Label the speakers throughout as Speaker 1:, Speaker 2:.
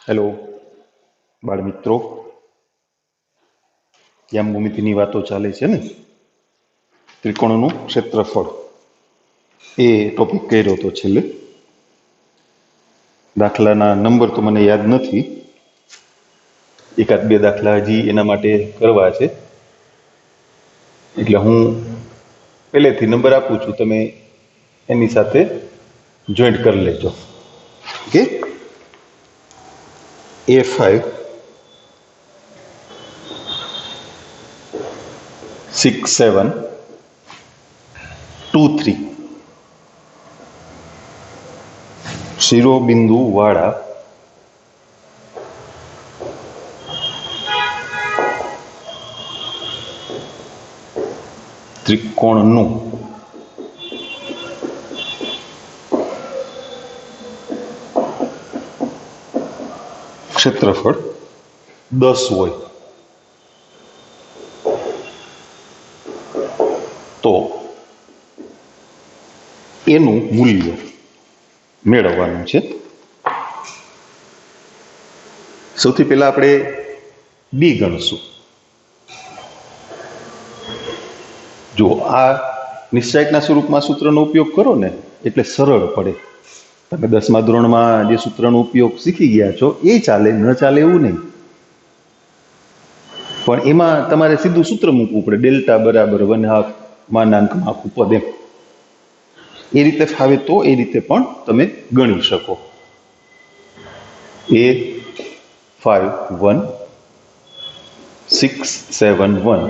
Speaker 1: Hello બાળ મિત્રો, યામ ભૂમિતિની વાતો ચાલે છે ને, ત્રિકોણનું ક્ષેત્રફળ એ ટોપિક કર્યો હતો છેલ્લે. દાખલાના નંબર તો મને યાદ નથી, એકાદ બે દાખલા હજી એના માટે કરવા છે, એટલે હું પહેલેથી નંબર આપું છું, તમે એની સાથે જોઈન્ટ કરી લેજો. ઓકે, A5 6 7 2 3 શિરોબિંદુ વાળા ત્રિકોણનું ક્ષેત્રફળ 10 હોય તો એનું મૂલ્ય મેળવવાનું છે. સૌથી પહેલા આપણે બી ગણશું. જો આ નિશ્ચાયકના સ્વરૂપમાં સૂત્રનો ઉપયોગ કરો ને એટલે સરળ પડે. તમે 10મા ધોરણમાં જે સૂત્રનો ઉપયોગ શીખી ગયા છો એ ચાલે, ન ચાલે એવું નહીં, પણ એમાં તમારે સીધું સૂત્ર મૂકવું પડે, ડેલ્ટા બરાબર 1/2 માનાંકમાં આખું પદ. એમ એ રીતે ફાવે તો એ રીતે પણ તમે ગણી શકો. A51 671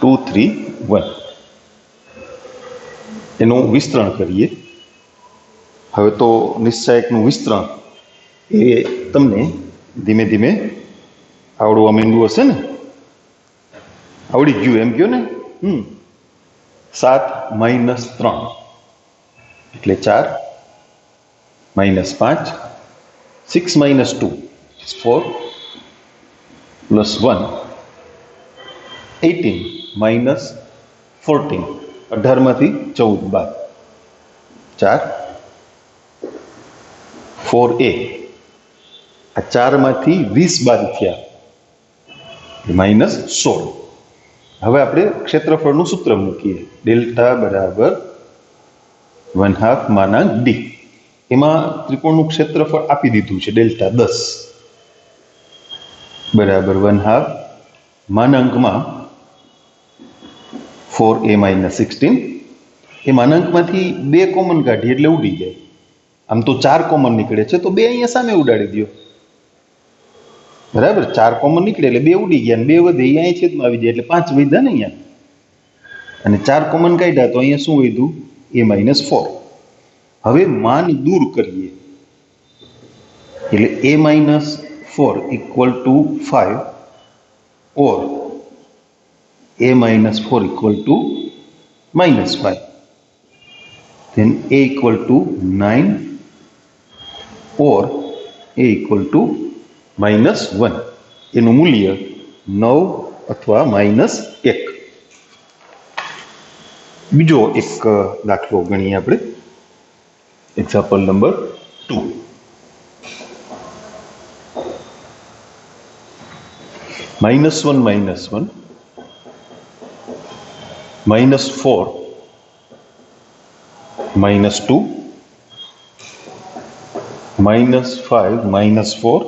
Speaker 1: 231 એનું વિસ્તરણ કરીએ. હવે તો નિશ્ચાયકનું વિસ્તરણ એ તમને ધીમે ધીમે આવડવા માંડ્યું હશે ને, આવડી ગયું એમ કહો ને. 7 - 3 એટલે 4, -5, 6 - 2 4 + 1 18 - 14 18માંથી 14 બાદ 4 4a. આ 4માંથી 20 બાદ થયા -16. હવે આપણે ક્ષેત્રફળનું સૂત્ર મૂકીએ, ડેલ્ટા બરાબર 1/2 માનાંક ડી. એમાં ત્રિકોણનું ક્ષેત્રફળ આપી દીધું છે, ડેલ્ટા 10 બરાબર 1/2 માનાંકમાં 4a - 16. એ માનાંકમાંથી 2 કોમન કાઢીએ એટલે ઉડી જાય. આમ તો 4 કોમન નીકળે છે, તો 2 અહીંયા સામે ઉડાડી દો. બરાબર, 4 કોમન નીકળે એટલે 2 ઉડી ગયા, 2 વધે અહીંયા છેદમાં આવી જાય એટલે 5 વધ્યા ને અહીંયા. અને 4 કોમન કાઢ્યા તો અહીંયા શું વધ્યું? a - 4. હવે માન દૂર કરીએ એટલે a - 4 = 5 or a - 4 = -5. then a = 9 or a = -1. એનું મૂલ્ય 9 અથવા -1. બીજો એક દાખલો ગણીએ આપણે. Example number 2. -1 - 1 -4 -2 -5 -4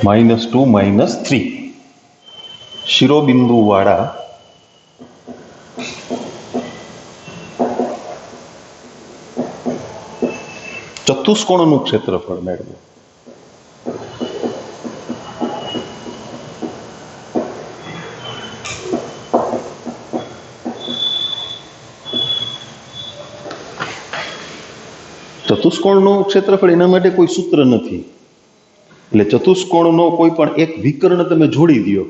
Speaker 1: -2 -3 શિરોબિંદુ વાળા ચતુષ્કોણનું ક્ષેત્રફળ મેળવો. ચતુષ્કોણનું ક્ષેત્રફળ એના માટે કોઈ સૂત્ર નથી, એટલે ચતુષ્કોણનો કોઈ પણ એક વિકર્ણ તમે જોડી દો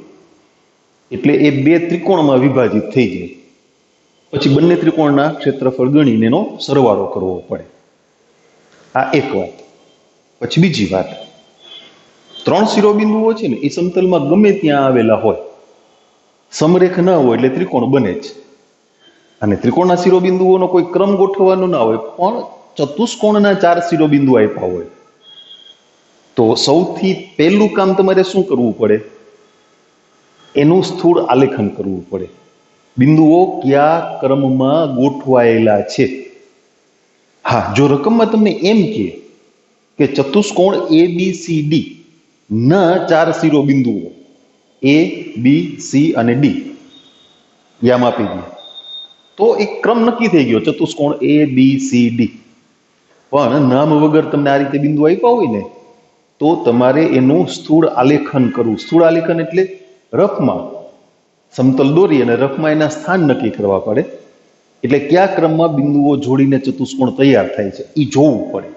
Speaker 1: એટલે એ 2 ત્રિકોણમાં વિભાજિત થઈ જાય. પછી બંને ત્રિકોણના ક્ષેત્રફળ ગણીને એનો સરવાળો કરવો પડે. આ એક વાત. પછી બીજી વાત, 3 શિરોબિંદુઓ છે ને એ સમતલમાં ગમે ત્યાં આવેલા હોય, સમરેખ ન હોય એટલે ત્રિકોણ બને જ. અને ત્રિકોણના શિરોબિંદુઓનો કોઈ ક્રમ ગોઠવવાનો ના હોય, પણ ચતુષ્કોણના 4 શિરોબિંદુ આપ્યા હોય તો સૌથી પહેલું કામ તમારે શું કરવું પડે? એનું સ્થૂળ આલેખન કરવું પડે. બિંદુઓ કયા ક્રમમાં ગોઠવાયેલા છે. હા, જો રકમમાં તમને એમ કે ચતુષ્કોણ ABCD ના 4 શિરોબિંદુઓ A, B, C અને D યામ આપી દે તો એક ક્રમ નક્કી થઈ ગયો, ચતુષ્કોણ ABCD. પણ નામ વગર તમને આ રીતે બિંદુ આપ્યા હોય ને તો તમારે એનું સ્થૂળ આલેખન કરવું. સ્થૂળ આલેખન એટલે રફમાં સમતલ દોરી અને રફમાં એના સ્થાન નક્કી કરવા પડે. એટલે કયા ક્રમમાં બિંદુઓ જોડીને ચતુષ્કોણ તૈયાર થાય છે એ જોવું પડે.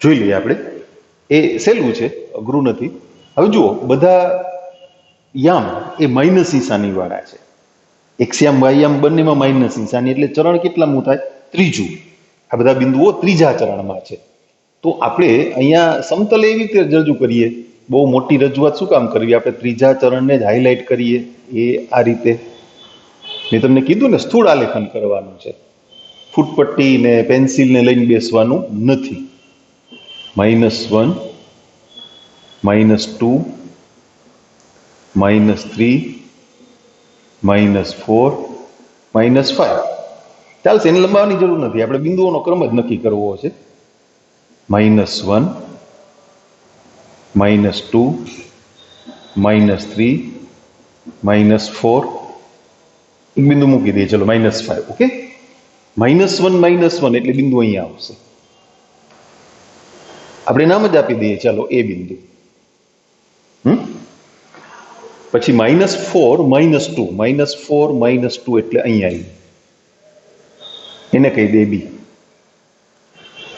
Speaker 1: જોઈ લઈએ આપણે. એ સહેલું છે, અઘરું નથી. હવે જુઓ, બધા યામ એ માઇનસ નિશાની વાળા છે. એક્સયામ વાયયામ બંનેમાં માઇનસ નિશાની, એટલે ચરણ કેટલામું થાય? ત્રીજું. આ બધા બિંદુઓ ત્રીજા ચરણમાં છે. તો આપણે અહીંયા સમતલ એવી રીતે રજૂ કરીએ, બહુ મોટી રજૂઆત શું કામ કરવી? આપણે ત્રીજા ચરણને જ હાઇલાઇટ કરીએ. એ આ રીતે મેં તમને કીધું ને, સ્થૂળ આલેખન કરવાનું છે. ફૂટપટ્ટી ને પેન્સિલને લઈને બેસવાનું નથી. -1, -2, -3, -4, -5. ચાલશે, એને લંબાવવાની જરૂર નથી. આપણે બિંદુઓનો ક્રમ જ નક્કી કરવો છે. -1, -2, -3, -4, એક બિંદુ મૂકી દઈએ. ચલો, -5. ઓકે, -1 એટલે બિંદુ અહીંયા આવશે. આપણે નામ જ આપી દઈએ, ચાલો એ બિંદુ. પછી -4, -2, -4, -2 એટલે અહીંયા આવ્યું, એને કહી દે બી.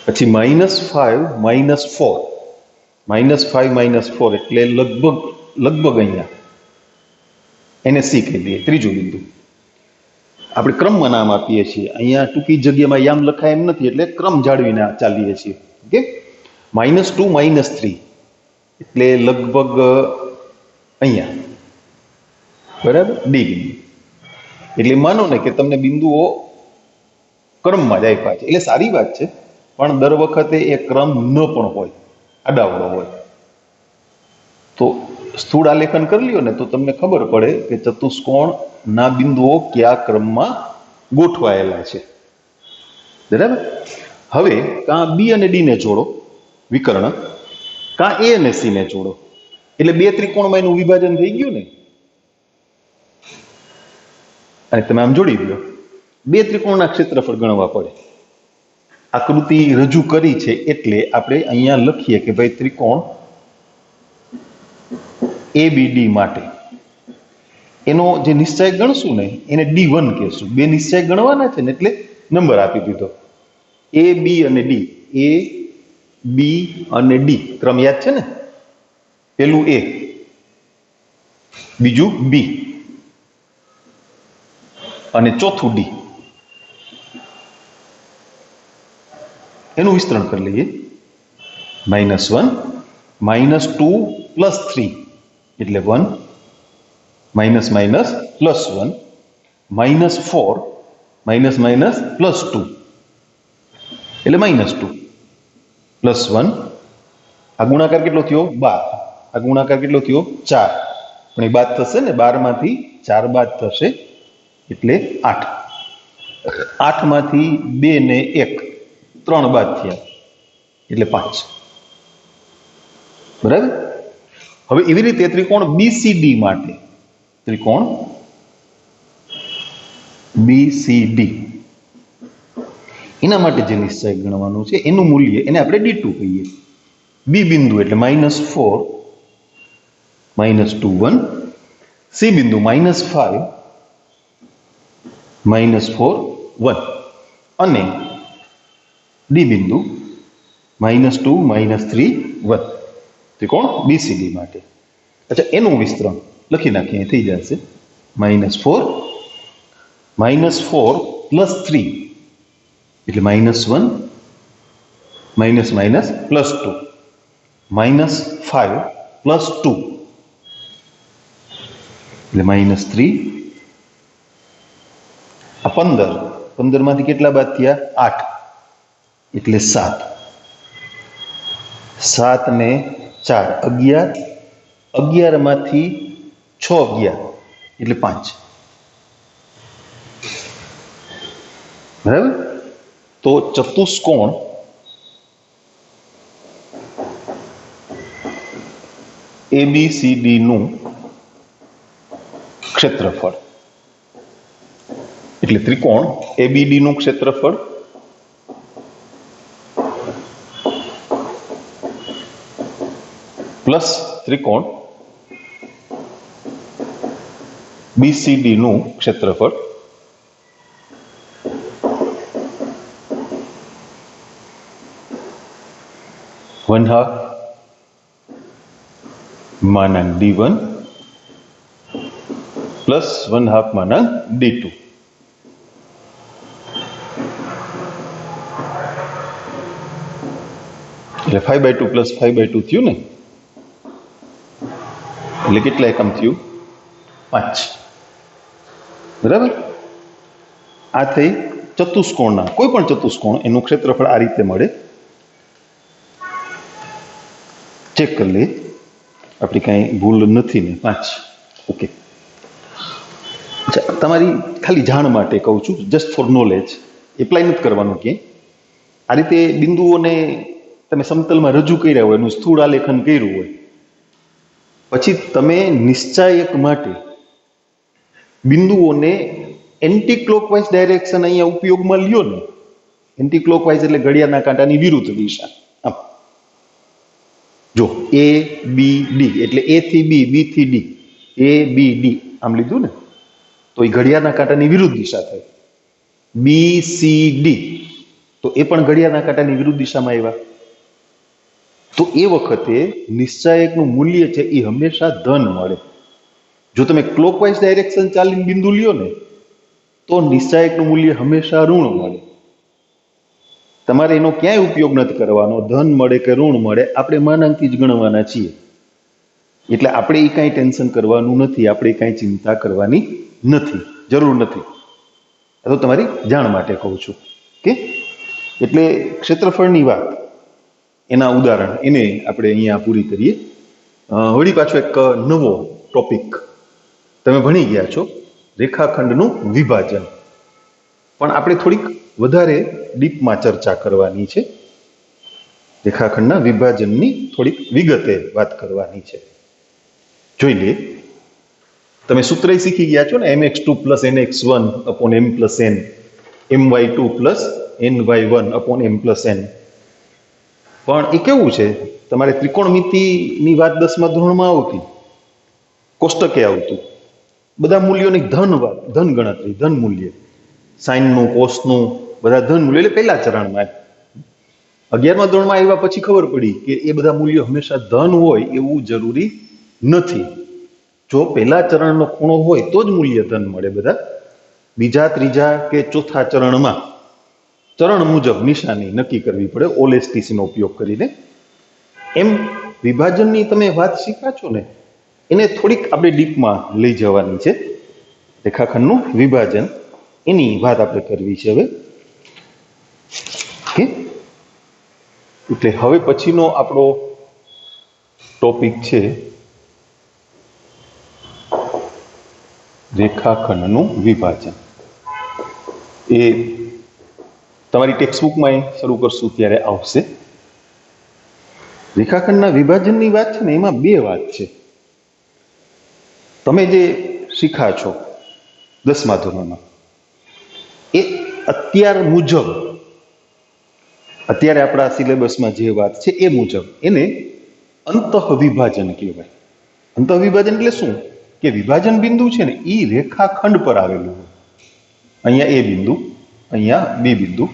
Speaker 1: પછી -5, -4, -5, -4 એટલે લગભગ અહીંયા, એને સી કહી દઈએ, ત્રીજું બિંદુ. આપણે ક્રમમાં નામ આપીએ છીએ. અહીંયા ટૂંકી જગ્યામાં યામ લખાય એમ નથી, એટલે ક્રમ જાળવીને ચાલીએ છીએ. ઓકે, -2, -3 એટલે લગભગ અહીંયા, બરાબર, ડી બિંદુ. એટલે માનો ને કે તમને બિંદુઓ ક્રમમાં જ આપ્યા છે, એટલે સારી વાત છે. પણ દર વખતે એ ક્રમ ન પણ હોય, આડાવડો હોય. તો સ્થૂળ આલેખન કરી લ્યો ને તો તમને ખબર પડે કે ચતુષ્કોણના બિંદુઓ કયા ક્રમમાં ગોઠવાયેલા છે. બરાબર. હવે કાં બી અને ડી ને જોડો વિકર્ણ, કાં એ અને સી ને જોડો, એટલે બે ત્રિકોણમાં એનું વિભાજન થઈ ગયું ને. અને તમે આમ જોડી દો, બે ત્રિકોણના ક્ષેત્રફળ ગણવા પડે. આકૃતિ રજૂ કરી છે એટલે આપણે અહીંયા લખીએ કે ભાઈ ત્રિકોણ ABD માટે એનો જે નિશ્ચય ગણશું ને એને D1 કહેશું. બે નિશ્ચય ગણવાના છે ને એટલે નંબર આપી દીધો A, B અને D. A, B અને D ક્રમ યાદ છે ને? પેલું A, બીજું B અને ચોથું D. એનું વિસ્તરણ કરી લઈએ. -1, -2 + 3 એટલે 1, -, +1, -4, -, +2 એટલે -2 +1. આ ગુણાકાર કેટલો થયો? 12. આ ગુણાકાર કેટલો થયો? 4. પણ એ બાદ થશે ને, 12 માંથી 4 બાદ થશે એટલે 8. 8 માંથી 2 ને 1, 3 બાદ થયા એટલે 5. બરાબર. હવે એવી રીતે ત્રિકોણ BCD માટે, ત્રિકોણ BCD એના માટે જે નિશ્ચય ગણવાનું છે એનું મૂલ્ય એને આપણે D2 કહીએ. બી બિંદુ એટલે -4, -2, 1. સી બિંદુ -5, -4, 1. અને ડી બિંદુ -2, -3, 1. ત્રિકોણ BCD માટે. અચ્છા, એનું વિસ્તરણ લખી નાખીએ, થઈ જશે -4, -4 + 3 એટલે -1, -, +2, -5 + 2 એટલે -3. આ 15, 15 માંથી કેટલા બાદ થયા? 8. એટલે 7. 7 ને 4 11. 11 માંથી 6 ગયા એટલે 5. બરાબર. તો ચતુષ્કોણ ABCD નું ક્ષેત્રફળ એટલે ત્રિકોણ ABD નું ક્ષેત્રફળ પ્લસ ત્રિકોણ BCD નું ક્ષેત્રફળ वन हाफ मानांक D1 प्लस वन हाफ मानांक D2. એટલે 5/2 પ્લસ 5/2 થયું ને, એટલે કેટલા એકમ થયું? 5. બરાબર. આ થઈ ચતુષ્કોણના, કોઈ પણ ચતુષ્કોણ એનું ક્ષેત્રફળ આ રીતે મળે. ચેક કરી લે, આપણી કાંઈ ભૂલ નથી ને? 5. ઓકે. અચ્છા, તમારી ખાલી જાણ માટે કહું છું, જસ્ટ ફોર નોલેજ, એપ્લાય નથી કરવાનું ક્યાંય. આ રીતે બિંદુઓને તમે સમતલમાં રજૂ કર્યા હોય, એનું સ્થૂળ આલેખન કર્યું હોય, પછી તમે નિશ્ચાયક માટે બિંદુઓને એન્ટી ક્લોકવાઇઝ ડાયરેક્શન અહીંયા ઉપયોગમાં લ્યો ને. એન્ટી ક્લોકવાઇઝ એટલે ઘડિયાળના કાંટાની વિરુદ્ધ દિશા. જો ABD એટલે A થી B, B થી D, ABD આમ લીધું ને, તો એ ઘડિયાળના કાંટાની વિરુદ્ધ દિશા થઈ. BCD તો એ પણ ઘડિયાળના કાંટાની વિરુદ્ધ દિશામાં આવ્યા. તો એ વખતે નિશ્ચાયકનું મૂલ્ય છે એ હંમેશા ધન મળે. જો તમે ક્લોકવાઇઝ ડાયરેક્શન ચાલીને બિંદુ લ્યો ને, તો નિશ્ચાયકનું મૂલ્ય હંમેશા ઋણ મળે. તમારે એનો ક્યાંય ઉપયોગ નથી કરવાનો, ધન મળે કે ઋણ મળે, આપણે માનાંકથી જ ગણવાના છીએ. એટલે આપણે એ કાંઈ ટેન્શન કરવાનું નથી, આપણે કાંઈ ચિંતા કરવાની નથી, જરૂર નથી. આ તો તમારી જાણ માટે કહું છું કે એટલે ક્ષેત્રફળની વાત, એના ઉદાહરણ એને આપણે અહીંયા પૂરી કરીએ. વળી પાછો એક નવો ટોપિક તમે ભણી ગયા છો, રેખાખંડનું વિભાજન. પણ આપણે થોડીક વધારે ડીપમાં ચર્ચા કરવાની છે. રેખાખંડના વિભાજનની થોડીક વિગતે વાત કરવાની છે. જોઈ લે, તમે સૂત્ર શીખી ગયા છો ને, mx2 + nx1 / m + n, my2 + ny1 / m + n. પણ એ કેવું છે, તમારે ત્રિકોણમિતિની વાત 10મા ધોરણમાં આવતી, કોષ્ટકે આવતું. બધા મૂલ્યોની ધન ગણતરી, ધન મૂલ્ય, સાઇનનું, કોસનું, બધા ધન મૂલ્ય, એટલે પહેલા ચરણમાં. 11મા ધોરણમાં આવ્યા પછી ખબર પડી કે એ બધા મૂલ્યો હંમેશા ધન હોય એવું જરૂરી નથી. જો પહેલા ચરણનો ખૂણો હોય તો જ મૂલ્ય ધન મળે. બધા બીજા, ત્રીજા કે ચોથા ચરણમાં ચરણ મુજબ નિશાની નક્કી કરવી પડે OLSTCનો ઉપયોગ કરીને. એમ વિભાજનની તમે વાત શીખ્યા છો ને, એને થોડીક આપણે ડીપમાં લઈ જવાની છે. રેખાખંડનું વિભાજન, એની વાત આપણે કરવી છે હવે. ઓકે. એટલે હવે પછીનો આપણો ટોપિક છે રેખાખંડનું વિભાજન. એ તમારી ટેક્સ્ટબુકમાં શરૂ કરશું ત્યારે આવશે. રેખાખંડના વિભાજનની વાત છે ને, એમાં બે વાત છે. તમે જે શીખ્યા છો 10મા ધોરણમાં, એ અત્યાર મુજબ, અત્યારે આપણા સિલેબસમાં જે વાત છે એ મુજબ એને અંતઃવિભાજન કહેવાય. અંતઃવિભાજન એટલે શું? કે વિભાજન બિંદુ છે ને એ રેખાખંડ પર આવેલું હોય. અહીંયા A બિંદુ, અહીંયા B બિંદુ,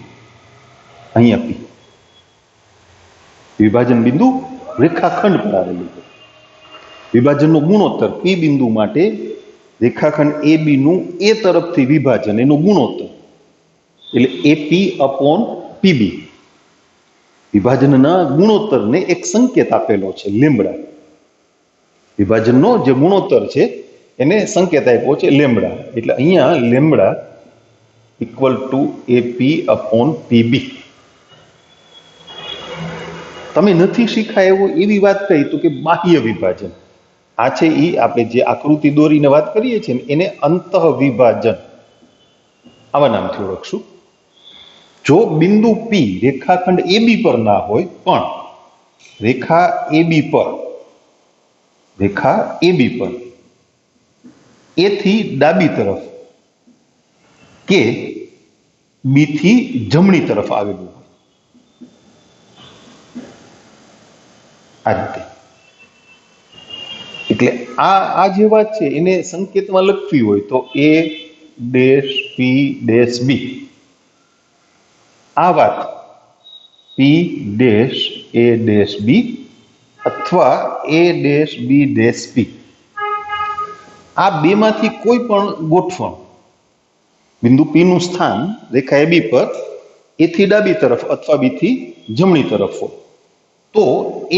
Speaker 1: અહીંયા P. વિભાજન બિંદુ રેખાખંડ પર આવેલું હોય. વિભાજનનો ગુણોત્તર P બિંદુ માટે રેખાખંડ AB નું A તરફથી વિભાજન, એનો ગુણોત્તર એટલે AP/PB. વિભાજનના ગુણોત્તરને એક સંકેત આપેલો છે, લેમ્બડા. વિભાજનનો જે ગુણોત્તર છે એને સંકેત આપ્યો છે લેમ્બડા. એટલે અહીંયા લેમ્બડા = AP/PB. તમે નથી શીખાય એવો એવી વાત કહી તો કે બાહ્ય વિભાજન. આ છે એ આપણે જે આકૃતિ દોરીને વાત કરીએ છીએ ને એને અંતઃ વિભાજન આવા નામથી ઓળખશું. જો બિંદુ પી રેખાખંડ AB પર ના હોય પણ રેખા AB પર A થી ડાબી તરફ કે B થી જમણી તરફ આવેલું હોય આ રીતે. એટલે આ જે વાત છે એને સંકેતમાં લખવી હોય તો A dash P dash B, આ વાત P dash A dash B અથવા A dash B dash P, આ બેમાંથી કોઈ પણ ગોઠવણ બિંદુ P નું સ્થાન રેખા AB પર A થી ડાબી તરફ અથવા B થી જમણી તરફ હોય તો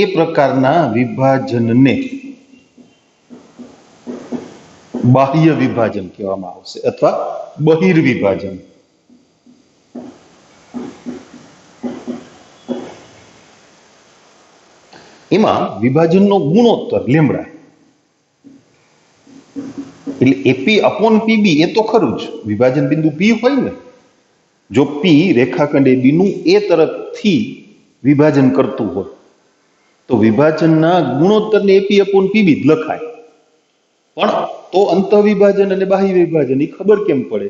Speaker 1: એ પ્રકારના વિભાજનને બાહ્ય વિભાજન કહેવામાં આવશે અથવા બહિર્વિભાજન. એમાં વિભાજનનો ગુણોત્તર લેમ્બડા એટલે AP અપોન PB એ તો ખરું જ. વિભાજન બિંદુ P હોય ને, જો P રેખાખંડ AB નું A તરફથી વિભાજન કરતું હોય તો વિભાજનના ગુણોત્તરને AP અપોન PB જ લખાય. પણ તો અંતઃ વિભાજન અને બાહ્ય વિભાજન એ ખબર કેમ પડે?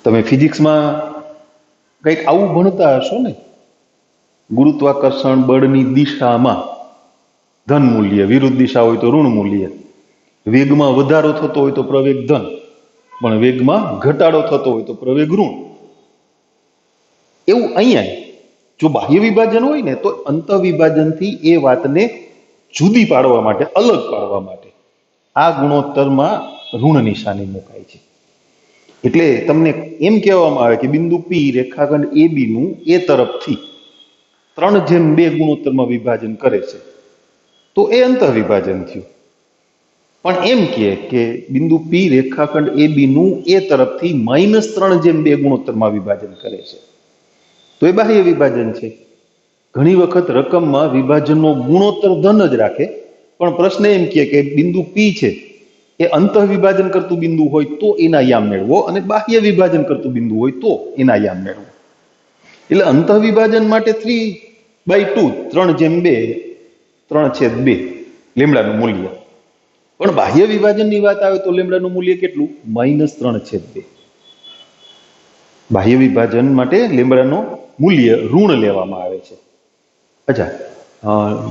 Speaker 1: તમે ફિઝિક્સમાં કંઈક આવું ભણતા હશો ને, ગુરુત્વાકર્ષણ બળની દિશામાં ધન મૂલ્ય, વિરુદ્ધ દિશા હોય તો ઋણ મૂલ્ય, વેગમાં વધારો થતો હોય તો પ્રવેગ ધન, પણ વેગમાં ઘટાડો થતો હોય તો પ્રવેગ ઋણ. એવું અહીંયા જો બાહ્ય વિભાજન હોય ને તો અંતઃ વિભાજનથી એ વાતને જુદી પાડવા માટે, અલગ પાડવા માટે આ ગુણોત્તરમાં ઋણ નિશાની મુકાય છે. એટલે તમને એમ કહેવામાં આવે કે બિંદુ P રેખાખંડ AB નું A તરફથી 3:2 ગુણોત્તરમાં વિભાજન કરે છે તો એ અંતઃ વિભાજન થયું. પણ એમ કે બિંદુ P રેખાખંડ AB નું A તરફથી -3:2 ગુણોત્તરમાં વિભાજન કરે છે તો એ બાહ્ય વિભાજન છે. ઘણી વખત રકમમાં વિભાજનનો ગુણોત્તર ધન જ રાખે, પણ પ્રશ્ન એમ કે બિંદુ P છે એ અંતઃ વિભાજન કરતું બિંદુ હોય તો એના યામ મેળવો અને બાહ્ય વિભાજન કરતું બિંદુ હોય તો એના યામ મેળવો. એટલે અંતઃ વિભાજન માટે 3/2 3/2 લેમ્બડાનું મૂલ્ય, પણ બાહ્ય વિભાજનની વાત આવે તો લેમ્બડાનું મૂલ્ય કેટલું? -3/2. બાહ્ય વિભાજન માટે લેમ્બડાનો મૂલ્ય ઋણ લેવામાં આવે છે. અચ્છા,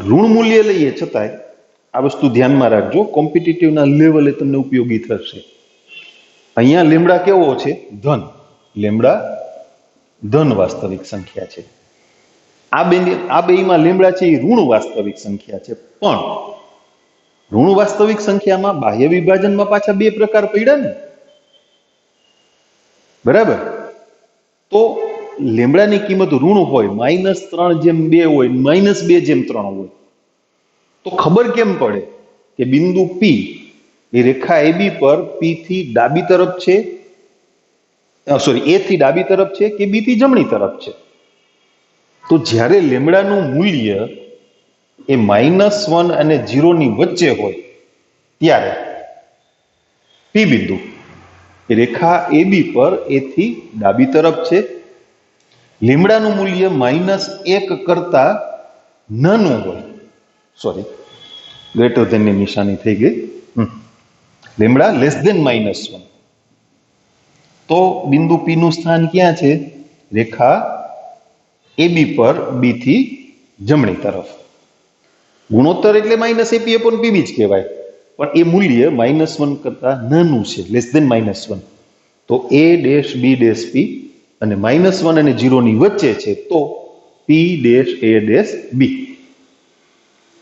Speaker 1: ઋણ મૂલ્ય લઈએ છતાંય આ વસ્તુ ધ્યાનમાં રાખજો, કોમ્પિટિટિવના લેવલે તમને ઉપયોગી થશે. અહીંયા લેમ્બડા કેવો છે? ધન. લેમ્બડા ધન વાસ્તવિક સંખ્યા છે. આ બેમાં લેમ્બડા છે એ ઋણ વાસ્તવિક સંખ્યા છે. પણ ઋણ વાસ્તવિક સંખ્યામાં બાહ્ય વિભાજનમાં પાછા બે પ્રકાર પડ્યા ને, બરાબર? તો લેમ્બડાની કિંમત ઋણ હોય, -3/2 હોય, -2/3 હોય તો ખબર કેમ પડે કે બિંદુ P એ રેખા AB પર P થી ડાબી તરફ છે, A થી ડાબી તરફ છે કે B થી જમણી તરફ છે? તો જ્યારે લેમ્બડાનું મૂલ્ય એ -1 અને 0 ની વચ્ચે હોય ત્યારે P બિંદુ એ રેખા AB પર A થી ડાબી તરફ છે, લેમ્બડાનું મૂલ્ય -1 કરતા નાનું હોય, ગ્રેટર ધેન ની નિશાની થઈ ગઈ, લેમ્બડા <-1, તો બિંદુ P નું સ્થાન ક્યાં છે? રેખા AB પર B થી જમણી તરફ. ગુણોત્તર એટલે -AP/PB જ કહેવાય, પણ એ મૂલ્ય -1 કરતા નાનું છે, <-1. તો A dash B dash P અને -1 અને 0 ની વચ્ચે છે તો P dash A dash B.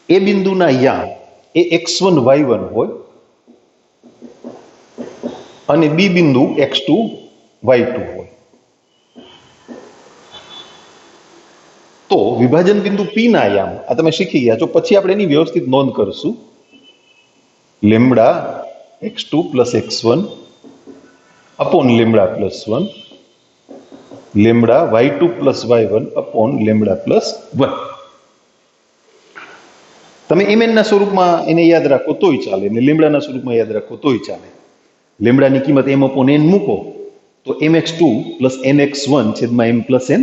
Speaker 1: એ બિંદુના યામ એ x1 y1 હોય અને B બિંદુ x2 y2 હોય. તો વિભાજન બિંદુ P ના યામ આ તમે શીખી ગયા છો, પછી આપણે એની વ્યવસ્થિત નોંધ કરશું. Lambda x2 + x1 upon lambda +1 lambda y2 plus y1 upon lambda plus 1. તમે mn ના સ્વરૂપમાં એને યાદ રાખો તોય ચાલે ને લેમડાના સ્વરૂપમાં યાદ રાખો તોય ચાલે. લેમડાની કિંમત m અપોન n મૂકો તો mx2 પ્લસ nx1 છેદમાં m plus n,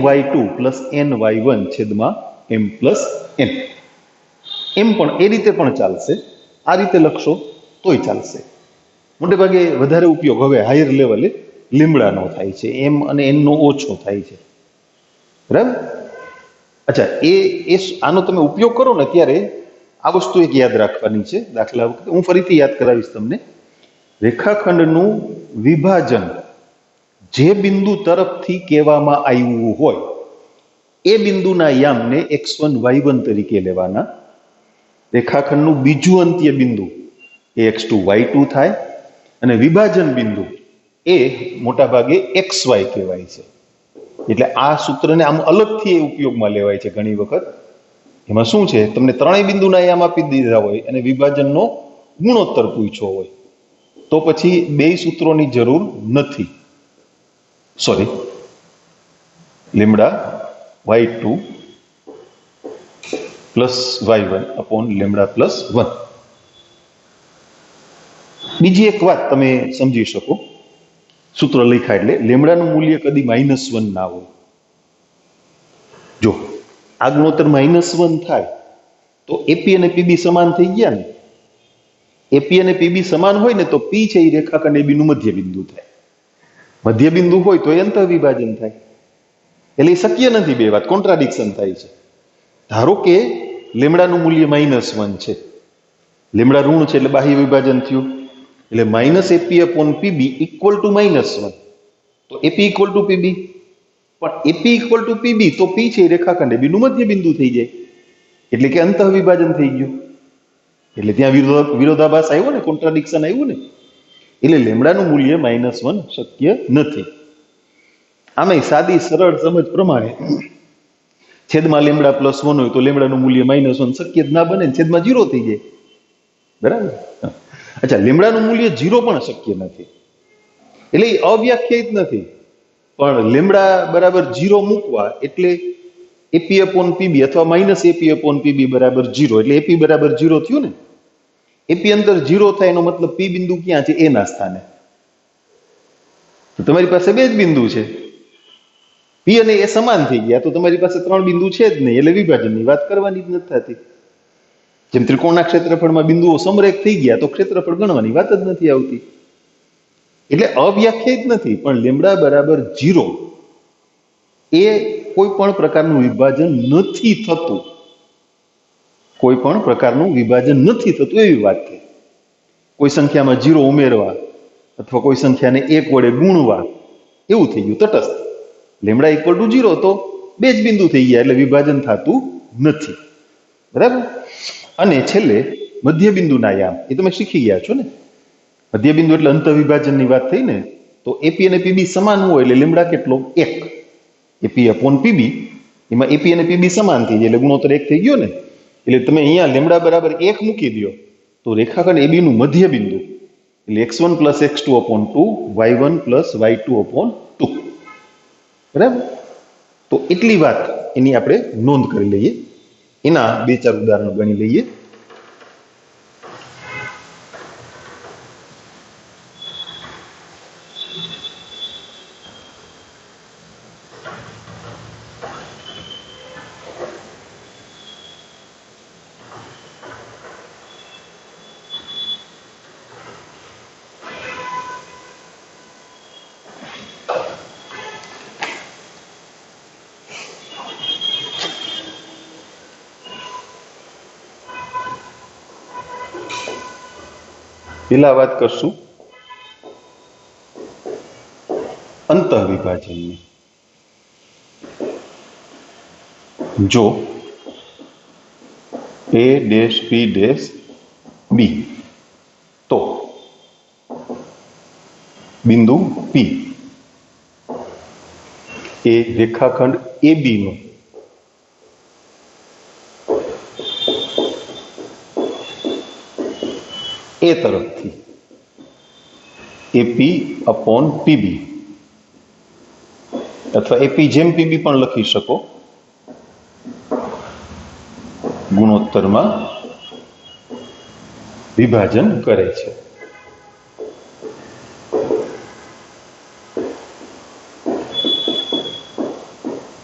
Speaker 1: my2 plus ny1 છેદમાં m પ્લસ n. એમ પણ એ રીતે પણ ચાલશે, આ રીતે લખશો તોય ચાલશે. મોટે ભાગે વધારે ઉપયોગ હવે હાયર લેવલે લીમડાનો થાય છે, એમ અને એન નો ઓછો થાય છે, બરાબર. અચ્છા, આનો તમે ઉપયોગ કરો ને ત્યારે આ વસ્તુ એક યાદ રાખવાની છે. દાખલા વખતે હું ફરીથી યાદ કરાવીશ તમને. રેખાખંડનું વિભાજન જે બિંદુ તરફથી કહેવામાં આવ્યું હોય એ બિંદુના યામને x1 y1 તરીકે લેવાના. રેખાખંડનું બીજું અંત્ય બિંદુ એ x2 y2 થાય અને વિભાજન બિંદુ એ મોટા ભાગે xy કહેવાય છે. એટલે આ સૂત્રને આમ અલગથી ઉપયોગમાં લેવાય છે ઘણી વખત. એમાં શું છે, તમને ત્રણેય બિંદુના યામ આપી દીધા હોય અને વિભાજનનો ગુણોત્તર પૂછ્યો હોય તો પછી બે સૂત્રોની જરૂર નથી. Sorry, lambda y2 plus y1 upon lambda plus 1. બીજી એક વાત તમે સમજી શકો, સૂત્ર લખ્યા એટલે લેમડાનું મૂલ્ય કદી -1 ના હોય. જો આ ગુણોત્તર -1 થાય તો એપી અને પીબી સમાન થઈ ગયા ને. એપી અને પીબી સમાન હોય ને તો પી છે એ રેખાખંડ એબી નું મધ્ય બિંદુ થાય. મધ્ય બિંદુ હોય તો એ અંતઃ વિભાજન થાય. એટલે એ શક્ય નથી, બે વાત કોન્ટ્રાડિક્શન થાય છે. ધારો કે લેમડાનું મૂલ્ય -1 છે, લેમડા ઋણ છે એટલે બાહ્ય વિભાજન થયું, એટલે minus AP upon PB equal to -1. તો એપી ઇક્વલ ટુ પીબી, પણ એપી ઇક્વલ ટુ પીબી તો પી છે રેખાખંડ એબી નું મધ્ય બિંદુ થઈ જાય, એટલે કે અંતઃ વિભાજન થઈ ગયું. એટલે ત્યાં વિરોધાભાસ આવ્યો ને, કોન્ટ્રાડિક્શન આવ્યું ને. એટલે લેમડાનું મૂલ્ય -1 શક્ય નથી. આમાં સાદી સરળ સમજ પ્રમાણે છેદમાં લેમડા પ્લસ 1 હોય તો લેમડાનું મૂલ્ય -1 શક્ય જ ના બને, છેદમાં 0 થઈ જાય, બરાબર. અચ્છા, લેમડાનું મૂલ્ય 0 પણ શક્ય નથી, એટલે એ અવ્યાખ્યાયિત નથી. પણ લેમડા બરાબર 0 મૂકવા એટલે એપી અપોન પીબી અથવા માઇનસ એપી અપોન પીબી બરાબર 0, એટલે એપી બરાબર 0 થયું ને. એપી અંદર 0 થાય એનો મતલબ પી બિંદુ ક્યાં છે, એ ના સ્થાને. તો તમારી પાસે બે જ બિંદુ છે, પી અને એ સમાન થઈ ગયા, તો તમારી પાસે 3 બિંદુ છે જ નહીં, એટલે વિભાજનની વાત કરવાની જ નથી થતી. જેમ ત્રિકોણના ક્ષેત્રફળમાં બિંદુઓ સમરેખ થઈ ગયા તો ક્ષેત્રફળ ગણવાની વાત જ નથી આવતી. એટલે અવ્યાખ્યાયિત નથી, પણ લેમડા બરાબર 0 એ કોઈ પણ પ્રકારનું વિભાજન નથી થતું, કોઈ પણ પ્રકારનું વિભાજન નથી થતું એવી વાત છે. કોઈ સંખ્યામાં 0 ઉમેરવા અથવા કોઈ સંખ્યાને 1 વડે ગુણવા એવું થઈ ગયું તટસ્થ. લેમડા ઇક્વલ ટુ 0 તો બે જ બિંદુ થઈ ગયા, એટલે વિભાજન થતું નથી, બરાબર. અને છેલ્લે મધ્ય બિંદુના યામ એ તમે શીખી ગયા છો ને. મધ્ય બિંદુ એટલે અંતઃ વિભાજનની વાત થઈ ને, તો એપી અને પીબી સમાન હોય એટલે લેમડા કેટલો, 1. એપી અપોન પીબી, એમાં એપી અને પીબી સમાન થઈ જાય એટલે ગુણોત્તર 1 થઈ ગયો ને. એટલે તમે અહીંયા લેમડા બરાબર 1 મૂકી દો તો રેખાખંડ એબી નું મધ્ય બિંદુ એટલે x1 plus x2 upon 2, y1 plus y2 upon 2, બરાબર. તો એટલી વાત એની આપણે નોંધ કરી લઈએ. એના 2-4 ઉદાહરણો ગણી લઈએ. પેલા વાત કરશું અંતઃ વિભાજનની. જો a dash b dash b તો બિંદુ p એ રેખાખંડ AB નો એ તરફથી AP અપોન PB अथवा एपी जेम पीबी पण लखी शको गुणोत्तરમાં विभाजन करे छे।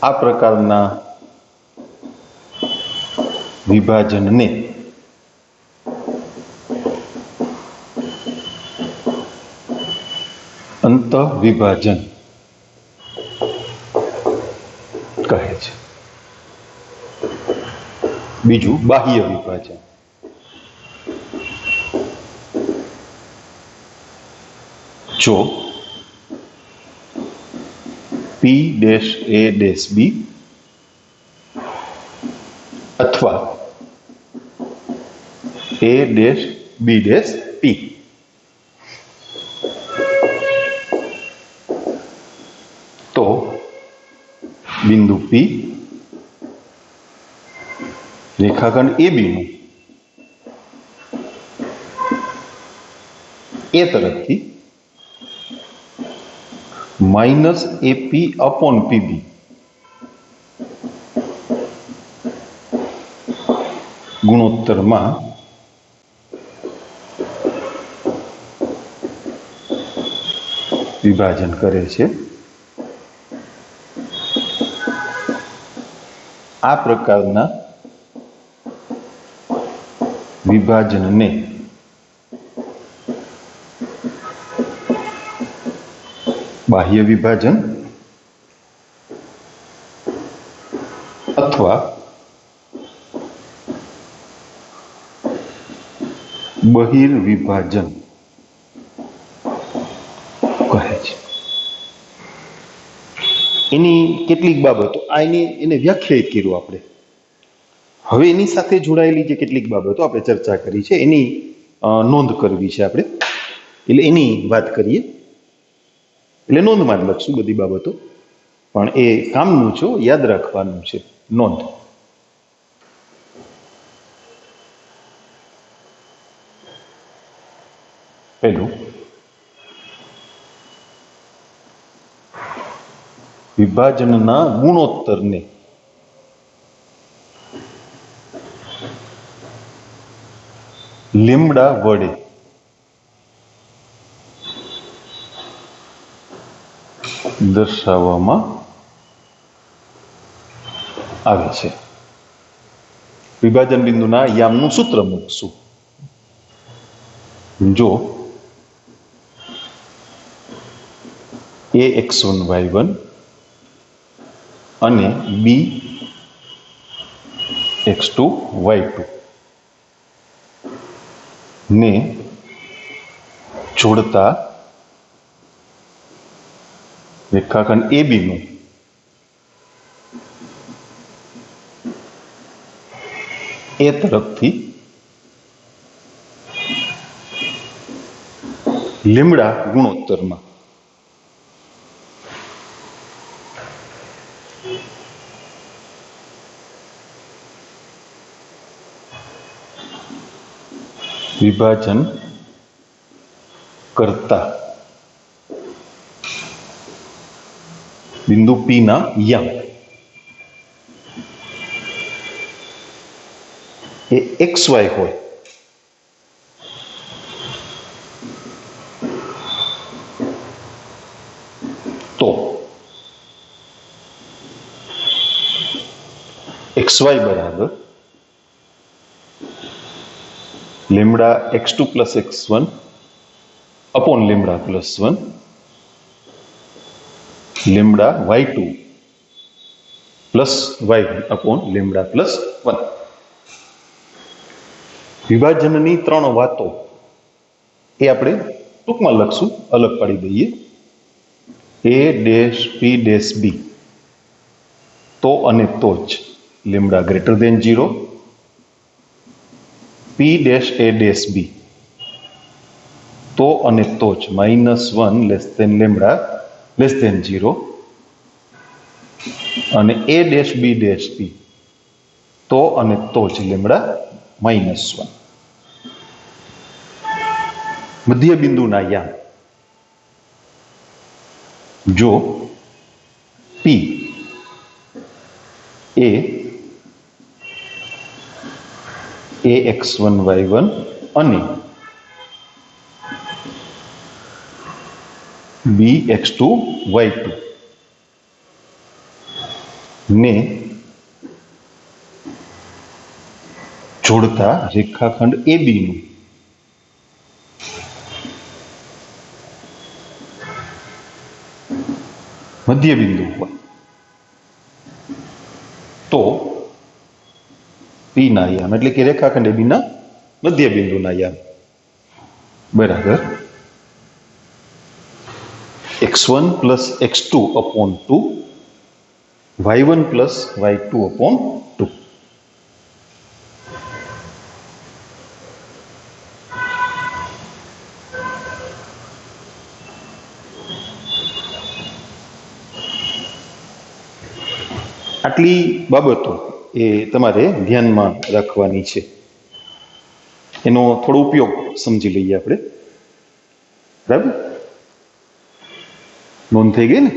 Speaker 1: आ प्रकारना विभाजनने अंतःविभाजन कहे छे। बीजू बाह्य विभाजन। जो P dash A dash B अथवा A dash B dash P तो बिंदु P रेखाखंड AB નું ए तरफથી माइनस AP अपॉन PB गुणोत्तરમાં विभाजन करे छे। आ प्रकारना विभाजनने बाह्य विभाजन अथवा बहिर्विभाजन कहे छे। एनी કેટલીક બાબતો એને વ્યાખ્યાયિત કર્યું આપણે। હવે એની સાથે જોડાયેલી જે કેટલીક બાબતો આપણે ચર્ચા કરી છે એની નોંધ કરવી છે આપણે, એટલે એની વાત કરીએ। એટલે નોંધમાં જ લખશું બધી બાબતો, પણ એ કામનું છે, યાદ રાખવાનું છે। નોંધ પહેલું, વિભાજનના ગુણોત્તરને લેમ્ડા વડે દર્શાવવામાં આવે છે। વિભાજન બિંદુના યામનું સૂત્ર મૂકશું। જો ax1 y1 અને bx2 y2 ને જોડતા રેખાખંડ AB નું એ તરફથી લેમ્ડા ગુણોત્તરમાં विभाजन करता बिंदु P ना याम ए XY होय तो XY बराबर lambda x2 plus x1 upon lambda plus 1 lambda y2 plus y1 upon lambda plus 1। विभाजननी त्रण वातो ए आपणे टूंकमां लखशुं, अलग पाडी दईए। a dash p dash b तो अने तो ज lambda greater than 0, P dash A dash B तो अने तो ज -1 less than lambda less than 0 अने A dash B dash P तो अने तो ज लेम्डा -1। मध्य बिंदुना याम जो x1 y1 અને b x2 y2 ને જોડતા રેખાખંડ AB નું મધ્ય બિંદુ હોય તો P ના યામ એટલે કે રેખાખંડ AB ના મધ્ય બિંદુના યામ બરાબર x1 plus x2 upon 2 y1 plus y2 upon 2. આટલી બાબતો એ તમારે ધ્યાનમાં રાખવાની છે. એનો થોડો ઉપયોગ સમજી લઈએ આપણે. બરાબર, નોંધ થઈ ગઈ ને?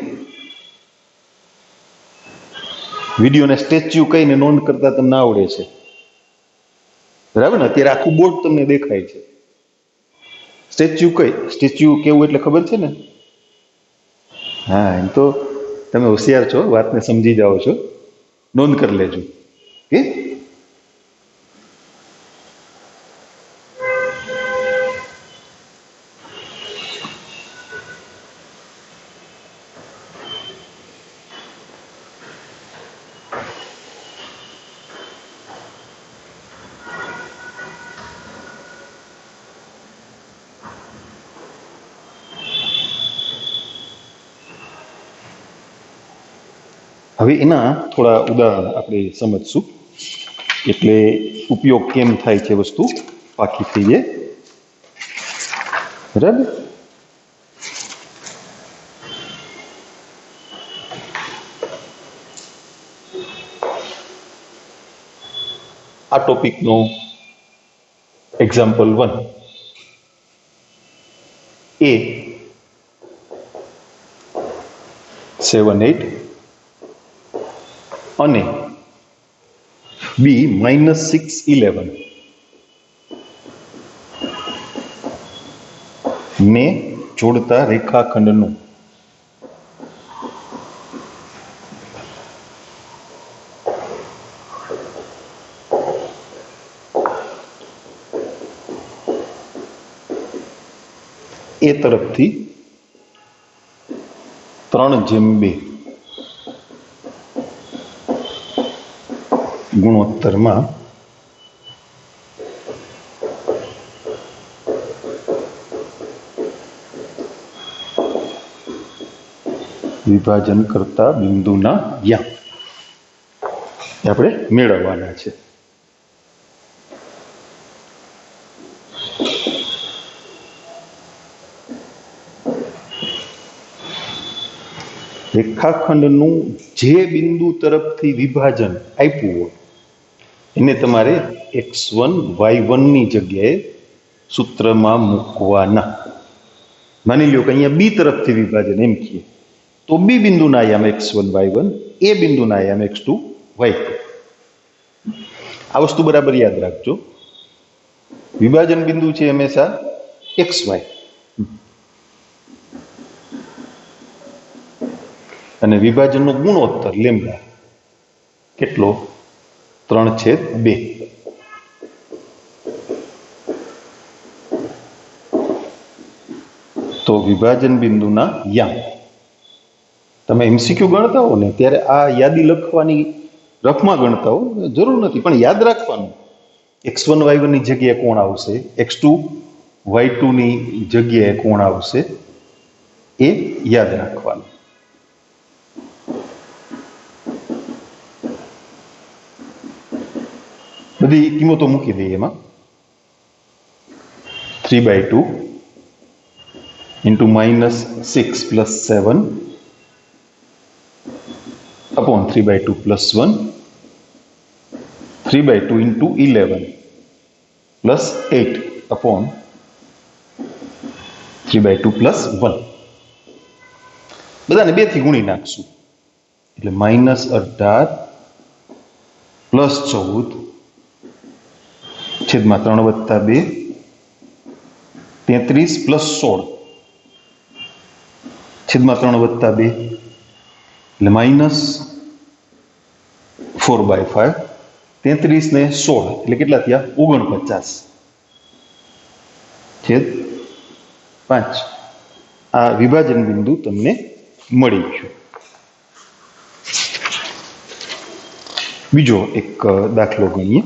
Speaker 1: વિડીયોને સ્ટેચ્યુ કહીને નોંધ કરતા તમને આવડે છે, બરાબર ને? અત્યારે આખું બોર્ડ તમને દેખાય છે. સ્ટેચ્યુ કેવું એટલે ખબર છે ને? હા, એમ તો તમે હોશિયાર છો, વાતને સમજી જાઓ છો. નોંધ કરી લેજો. ઓકે, હવે એના થોડા ઉદાહરણ આપણે સમજશું, એટલે ઉપયોગ કેમ થાય છે વસ્તુ પાકી થઈ જાય. બરાબર, આ ટોપિકનો એક્ઝામ્પલ 1 A 7 8 અને B -6 11 ને જોડતા રેખાખંડનું એ તરફથી 3:2 ગુણોત્તરમાં વિભાજન કરતા બિંદુના યામ આપણે મેળવવાના છે. રેખાખંડનું જે બિંદુ તરફથી વિભાજન આપ્યું હોય એને તમારે x1 y1 ની જગ્યાએ સૂત્રમાં મૂકવાના. માની લ્યો કે અહીંયા B તરફથી વિભાજન એમ કહીએ તો B બિંદુના યામ x1 y1, A બિંદુના યામ x2 y2. આ વસ્તુ બરાબર યાદ રાખજો. વિભાજન બિંદુ છે હંમેશા xy અને વિભાજનનો ગુણોત્તર લેમ્ડા કેટલો? 3/2. તો વિભાજન બિંદુના યામ તમે MCQ ગણતા હો ને ત્યારે આ યાદી લખવાની, રફમાં ગણતા હો, જરૂર નથી, પણ યાદ રાખવાનું. x1 y1 ની જગ્યાએ કોણ આવશે, x2 y2 ની જગ્યાએ કોણ આવશે, એ યાદ રાખવાનું. બધી કિંમતો મૂકી દઈએ એમાં. 3/2 into -6 plus 7 upon 3/2 plus 1, 3/2 into 11 plus 8 upon 3/2 plus 1. બધાને 2 થી ગુણી નાખશું એટલે -18 plus 14 છેદમાં 3 વત્તા 2 33 પ્લસ 16 છેદમાં 3 વત્તા 2 એટલે માઇનસ 4/5 33 ને 16 એટલે કેટલા થયા 49 છેદ 5 આ વિભાજન બિંદુ તમને મળી ગયું. બીજો એક દાખલો ગણીએ.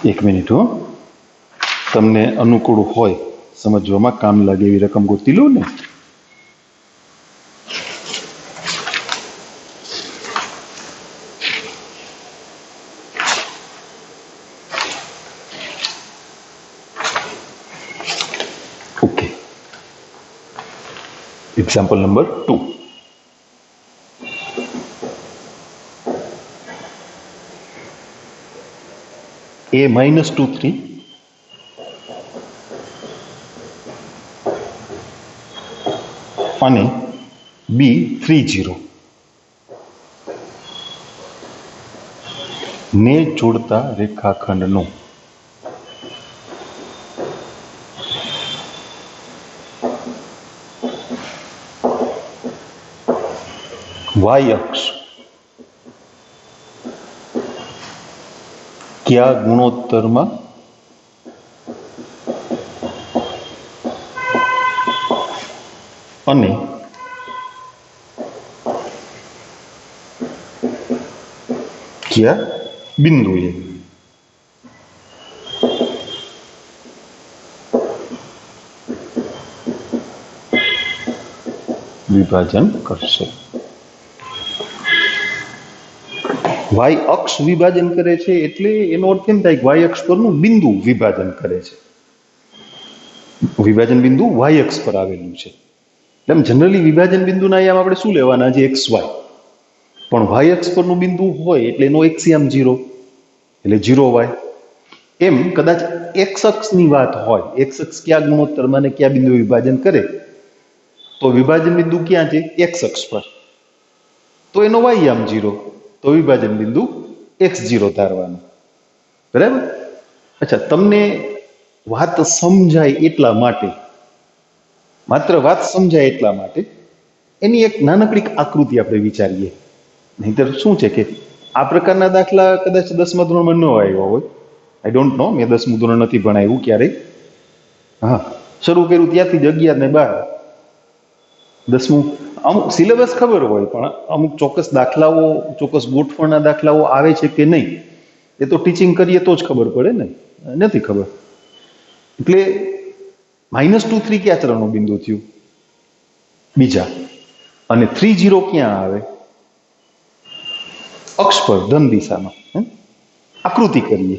Speaker 1: એક મિનિટ હો, તમને અનુકૂળ હોય સમજવામાં કામ લાગે એવી રકમ ગોતી લો ને. Okay, example number 2. A -23 અને B 30 ને જોડતા રેખાખંડનો y અક્ષ કયા ગુણોત્તરમાં અને કયા બિંદુએ વિભાજન કરશે. વાય અક્ષ વિભાજન કરે છે એટલે એનો અર્થ એમ થાય કે વાય અક્ષ પરનું બિંદુ વિભાજન કરે છે. વિભાજન બિંદુ વાય અક્ષ પર આવેલું છે. એમ જનરલી વિભાજન બિંદુના આયામ આપણે શું લેવાના છે? X Y. પણ વાય અક્ષ પરનું બિંદુ હોય એટલે એનો એક્સિયામ 0 એટલે 0y. એમ કદાચ એક્સ અક્ષની વાત હોય, એક્સ અક્ષ કયા ગુણોત્તરમાં ને કયા બિંદુ વિભાજન કરે, તો વિભાજન બિંદુ ક્યાં છે? એક્સ અક્ષ પર. તો એનો વાયયામ 0, તો વિભાજન બિંદુ x0 ધારવાનું. બરાબર? અચ્છા, તમને વાત સમજાય એટલા માટે, માત્ર વાત સમજાય એટલા માટે એની એક નાનકડી આકૃતિ આપણે વિચારીએ. નહીંતર શું છે કે આ પ્રકારના દાખલા કદાચ 10મા ધોરણમાં ન આવ્યા હોય. આઈ ડોન્ટ નો, મેં 10મું ધોરણ નથી ભણાવ્યું ક્યારેય. હા, શરૂ કર્યું ત્યાંથી જ 11 ને 12, 10મું અમુક સિલેબસ ખબર હોય, પણ અમુક ચોક્કસ દાખલાઓ, ચોક્કસ ગોઠવણના દાખલાઓ આવે છે કે નહીં એ તો ટીચિંગ કરીએ તો જ ખબર પડે ને, નથી ખબર. એટલે -23 ક્યાં ચરણનું બિંદુ થયું? બીજા. અને 30 ક્યાં આવે? અક્ષ પર, ધન દિશામાં. આકૃતિ કરીએ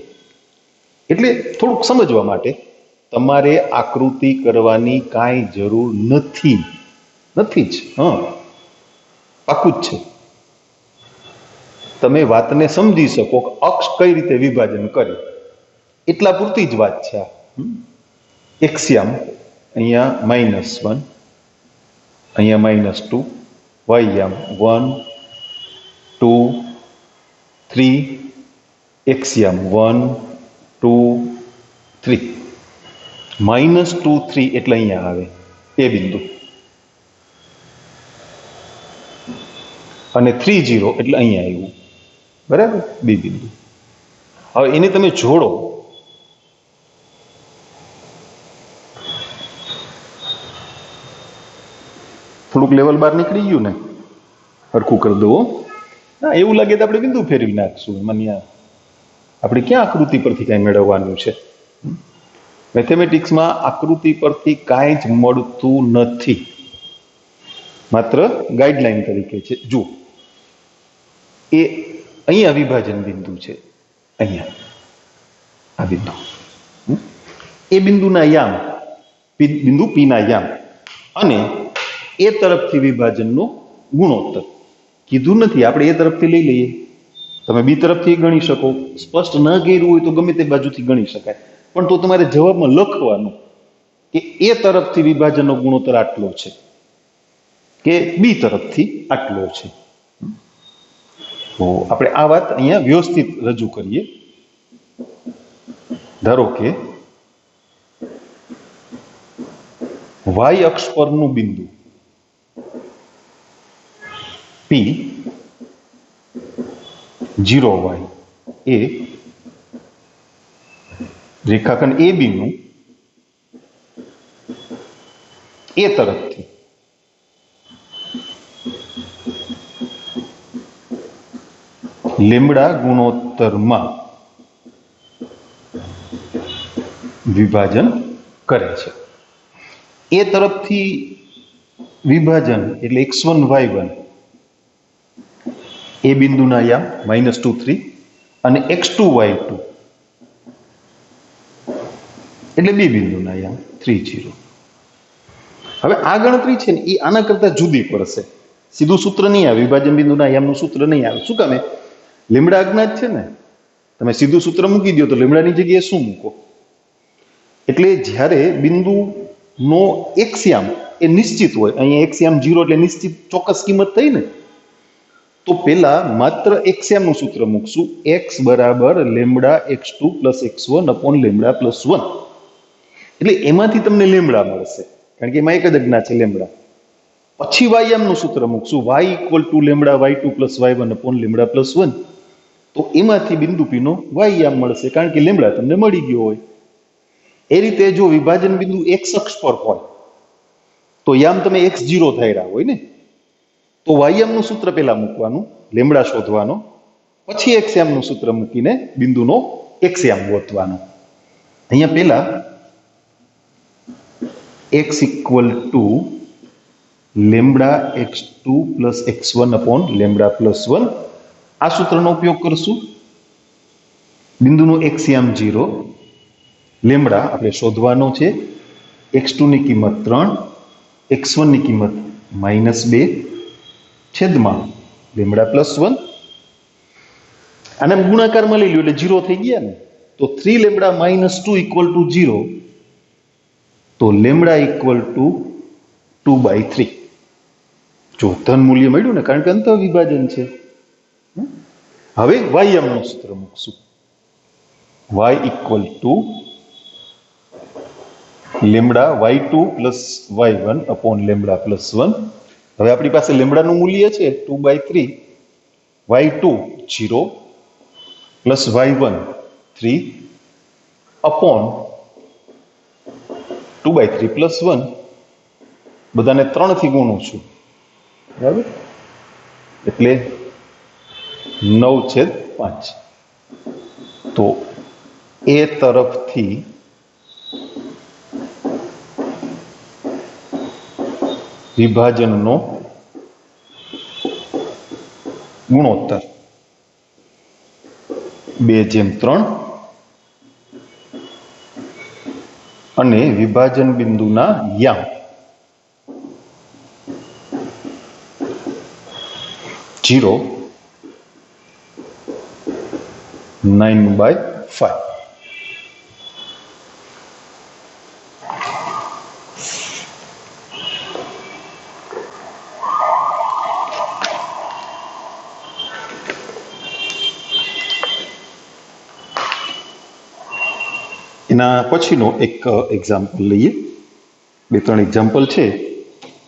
Speaker 1: એટલે થોડુંક સમજવા માટે તમારે આકૃતિ કરવાની કાંઈ જરૂર નથી. નથી જ. હા, પાકું જ છે. તમે વાતને સમજી શકો કે અક્ષ કઈ રીતે વિભાજન કરે એટલા પૂરતી જ વાત છે. એક્સિયામ અહીંયા -1, અહીંયા -2, વાયયામ 1 2 3, એક્સિયામ 1 2 3, -2 3 એટલે અહીંયા આવે એ બિંદુ, અને 30 એટલે અહીંયા આવ્યું. બરાબર? બી બિંદુ. હવે એને તમે જોડો, થોડુંક થોડુંક લેવલ બહાર નીકળી ગયું ને, હરખું કરી દો. ના એવું લાગે તો આપણે બિંદુ ફેરવી નાખશું. મને આપણે ક્યાં આકૃતિ પરથી કાંઈ મેળવવાનું છે? મેથેમેટિક્સમાં આકૃતિ પરથી કાંઈ જ મળતું નથી, માત્ર ગાઈડલાઈન તરીકે છે. જુઓ, એ અહીંયા વિભાજન બિંદુ છે, અહીંયા આ બિંદુ, એ બિંદુના યામ, બિંદુ P ના યામ અને એ તરફથી વિભાજનનો ગુણોત્તર કીધું નથી, આપણે એ તરફથી લઈ લઈએ. તમે બી તરફથી ગણી શકો, સ્પષ્ટ ન કર્યું હોય તો ગમે તે બાજુથી ગણી શકાય, પણ તો તમારે જવાબમાં લખવાનું કે એ તરફથી વિભાજનનો ગુણોત્તર આટલો છે કે બી તરફથી આટલો છે. તો આપણે આ વાત અહીંયા વ્યવસ્થિત રજૂ કરીએ. ધારો કે વાય અક્ષ પરનું બિંદુ P 0y એ રેખાખંડ AB નું એ તરફથી લેમ્બડા ગુણોત્તરમાં વિભાજન કરે છે. એ તરફથી વિભાજન એટલે x1 y1 એ બિંદુના યામ -2 3 અને x2 y2 એટલે બે બિંદુના યામ 3 0. હવે આ ગણતરી છે ને એ આના કરતા જુદી પડશે. સીધું સૂત્ર નહીં આવે, વિભાજન બિંદુના યામનું સૂત્ર નહીં આવે. શું કામે? લેમ્બડા અજ્ઞાત છે ને, તમે સીધું સૂત્ર મૂકી દો તો લેમ્બડાની જગ્યાએ શું મૂકો? એટલે જ્યારે બિંદુનો x યામ એ નિશ્ચિત હોય, અહીંયા x યામ 0 એટલે નિશ્ચિત ચોક્કસ કિંમત થઈ ને, તો પેલા માત્ર x યામનું સૂત્ર મૂકશું, x બરાબર lambda x2 plus x1 upon lambda plus 1. એટલે એમાંથી તમને લેમ્બડા મળશે, કારણ કે એમાં એક જ અજ્ઞાત છે લેમ્બડા. પછી y યામનું સૂત્ર મૂકશું, y equal to lambda y2 plus y1 upon lambda plus 1. તો એમાંથી બિંદુ P નો y યામ મળશે, કારણ કે લેમ્બડા તમને મળી ગયો હોય. એ રીતે જો વિભાજન બિંદુ x અક્ષ પર હોય તો યામ તમે x0 ધાર્યા હોય ને, તો y યામનું સૂત્ર પહેલા મૂકવાનું, લેમ્બડા શોધવાનો, પછી x યામનું સૂત્ર મૂકીને બિંદુનો x યામ ગોતવાનો. અહીંયા પહેલા x equal to lambda x2 plus x1 upon lambda plus 1 આ સૂત્રનો ઉપયોગ કરશું. બિંદુનો x યામ 0, લેમ્બડા આપણે શોધવાનો છે, x2 ની કિંમત 3, x1 ની કિંમત -2 છેદમાં લેમ્બડા પ્લસ 1. આને ગુણાકારમાં લઈ લો એટલે 0 થઈ ગયા ને, તો 3 લેમ્બડા -2 ઇક્વલ ટુ 0, તો લેમ્બડા ઇક્વલ ટુ 2/3. જો ધન મૂલ્ય મળ્યું ને, કારણ કે અંતઃ વિભાજન છે. હવે y યામનું સૂત્ર મૂકશું, y equal to lambda y2 plus y1 upon lambda plus 1. હવે આપણી પાસે લેમ્બડાનું મૂલ્ય છે 2/3, y2 0 plus y1 3 upon 2/3 plus 1, બધાને 3 થી ગુણું છું, બરાબર, એટલે 9/5. તો એ તરફથી વિભાજનનો ગુણોત્તર 2/3 અને વિભાજન બિંદુના યામ 0 9/5. એના પછીનો એક એક્ઝામ્પલ લઈએ, 2-3 એક્ઝામ્પલ છે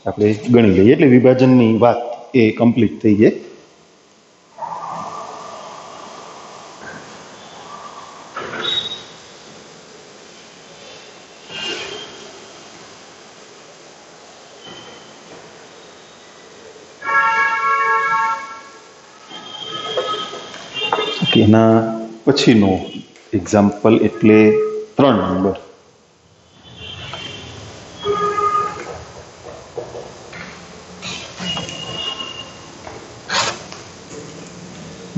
Speaker 1: આપણે ગણી લઈએ એટલે વિભાજનની વાત એ કમ્પ્લીટ થઈ જાય. કે એના પછીનો એક્ઝામ્પલ એટલે 3 નંબર.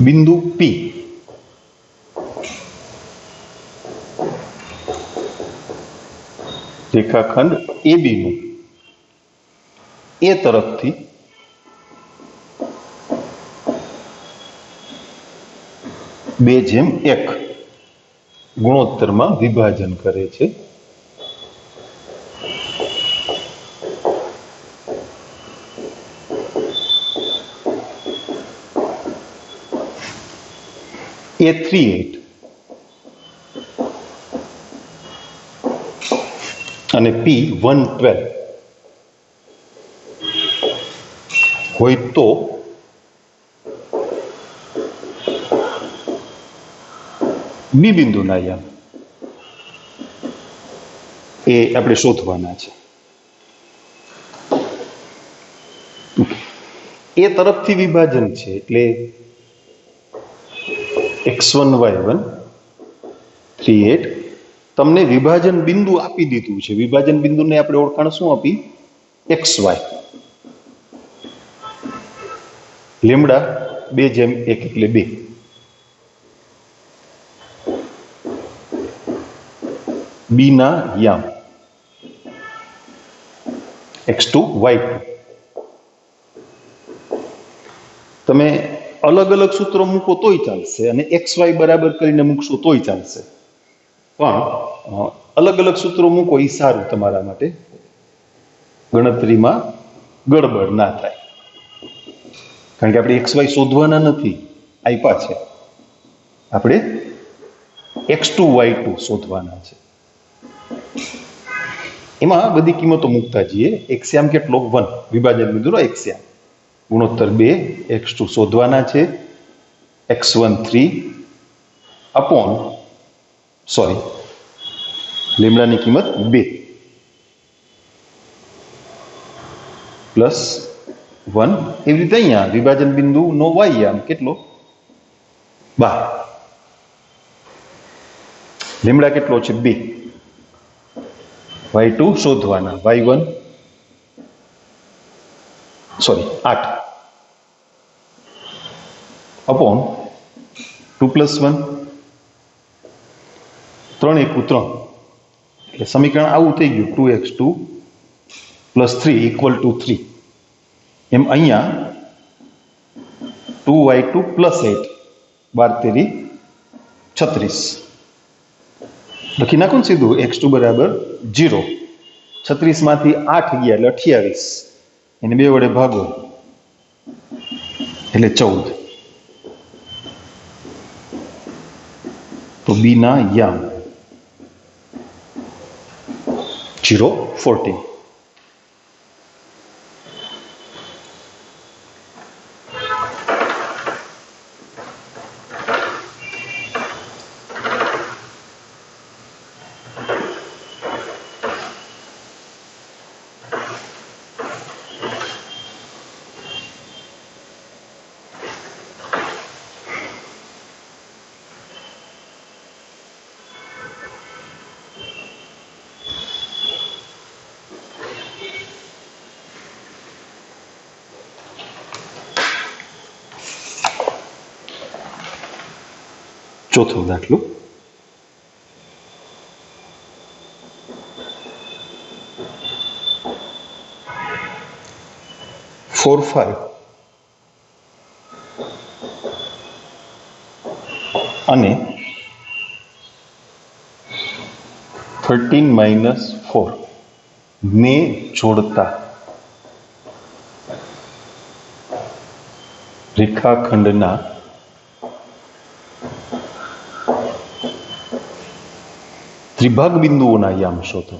Speaker 1: બિંદુ પી રેખાખંડ AB નું એ તરફથી બે જેમ એક ગુણોત્તરમાં વિભાજન કરે છે. A38 અને P112 હોય તો બી બિંદુના યામ એ આપણે શોધવાના છે. એ તરફથી વિભાજન છે એટલે x1 y1 38 તમને વિભાજન બિંદુ આપી દીધું છે. વિભાજન બિંદુને આપણે ઓળખાણ શું આપી? xy. લેમડા 2/1 એટલે 2. બી ના યામ x2 y2. તમે અલગ અલગ સૂત્રો મૂકો તોય ચાલશે અને xy બરાબર કરીને મૂકશો તોય ચાલશે, પણ અલગ અલગ સૂત્રો મૂકો એ સારું તમારા માટે, ગણતરીમાં ગડબડ ના થાય. કારણ કે આપણે xy શોધવાના નથી, આપ્યા છે. આપણે x2 y2 શોધવાના છે. એમાં બધી કિંમતો મૂકતા જઈએ. એક્સ્યામ કેટલો? 1. વિભાજન બિંદુનો એક્સ્યામ ગુણોત્તર 2. x2 શોધવાના છે. x1 3 અપોન લેમડાની કિંમત 2 પ્લસ 1. એવી રીતે અહીંયા વિભાજન બિંદુનો y યામ કેટલો? 12. લેમડા કેટલો છે? 2. y2 શોધવાના. y1 8 અપોન 2 + 1 3 × 3 એટલે સમીકરણ આવું થઈ ગયું 2x2 + 3 = 3. એમ અહીંયા 2y2 + 8 12 × 3 = 36 લખી નાખો ને સીધું. x2 બરાબર 0. 36 માંથી 8 ગયા એટલે 28. એને 2 વડે ભાગો એટલે 14. તો બી ના યામ 0 14. ચોથો દાખલો. ફોર 5 અને 13 - 4 ને જોડતા રેખાખંડના ત્રિભાગ બિંદુઓના યામ શોધો.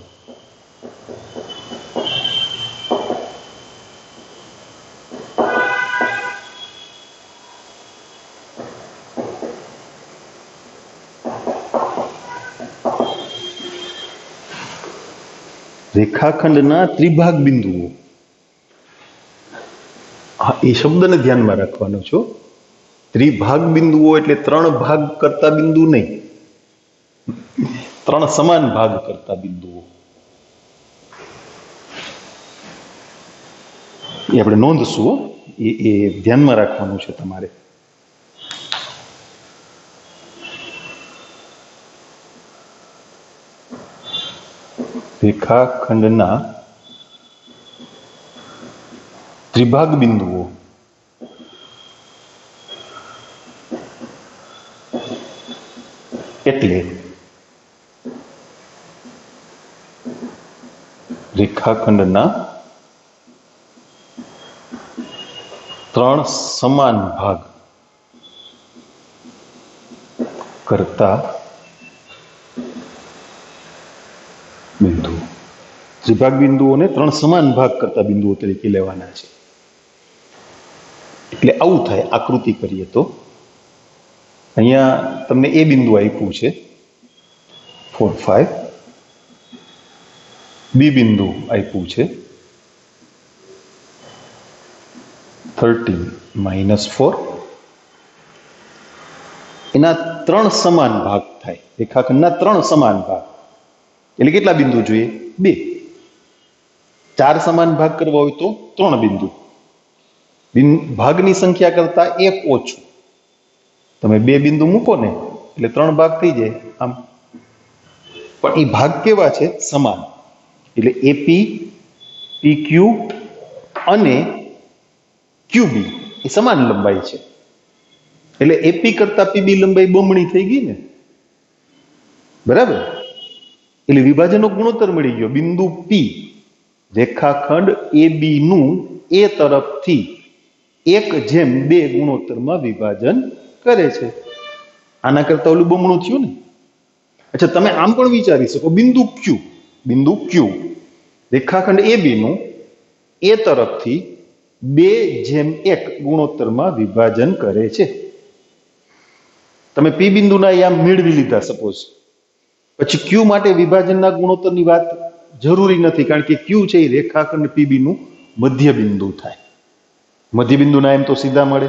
Speaker 1: રેખાખંડના ત્રિભાગ બિંદુઓ, એ શબ્દને ધ્યાનમાં રાખવાનો છો. ત્રિભાગ બિંદુઓ એટલે 3 ભાગ કરતા બિંદુ નહીં, 3 સમાન ભાગ કરતા બિંદુઓ. એ આપણે નોંધશું. એ ધ્યાનમાં રાખવાનું છે તમારે. રેખાખંડના ત્રિભાગ બિંદુઓ એટલે રેખાખંડના 3 સમાન ભાગ કરતા બિંદુ. ત્રિભાગ બિંદુઓને 3 સમાન ભાગ કરતા બિંદુઓ તરીકે લેવાના છે. એટલે આવું થાય. આકૃતિ કરીએ તો અહીંયા તમને એ બિંદુ આપ્યું છે 4 5, બી બિંદુ આપ્યું છે 13 -4. એના 3 સમાન ભાગ થાય. રેખાખંડના 3 સમાન ભાગ એટલે કેટલા બિંદુ જોઈએ? 2. 4 સમાન ભાગ કરવા હોય તો 3 બિંદુ. ભાગની સંખ્યા કરતા 1 ઓછું. તમે 2 બિંદુ મૂકો ને એટલે 3 ભાગ થઈ જાય આમ. પણ એ ભાગ કેવા છે? સમાન. એટલે એપી, પીક્યુ અને ક્યુબી એ સમાન લંબાઈ છે. એટલે એપી કરતા પીબી લંબાઈ બમણી થઈ ગઈ ને, બરાબર? એટલે વિભાજનનો ગુણોત્તર મળી ગયો. બિંદુ પી રેખાખંડ એબી નું એ તરફથી 1:2 ગુણોત્તરમાં વિભાજન કરે છે. આના કરતા ઓલું બમણું થયું ને. અચ્છા, તમે આમ પણ વિચારી શકો, બિંદુ ક્યુ રેખાખંડ એબી નું એ તરફથી 2:1 ગુણોત્તરમાં વિભાજન કરે છે. તમે પી બિંદુના યામ મેળવી લીધા સપોઝ, પછી ક્યુ માટે વિભાજનના ગુણોત્તરની વાત જરૂરી નથી, કારણ કે ક્યુ છે એ રેખાખંડ પીબી નું મધ્ય બિંદુ થાય. મધ્ય બિંદુના યામ તો સીધા મળે.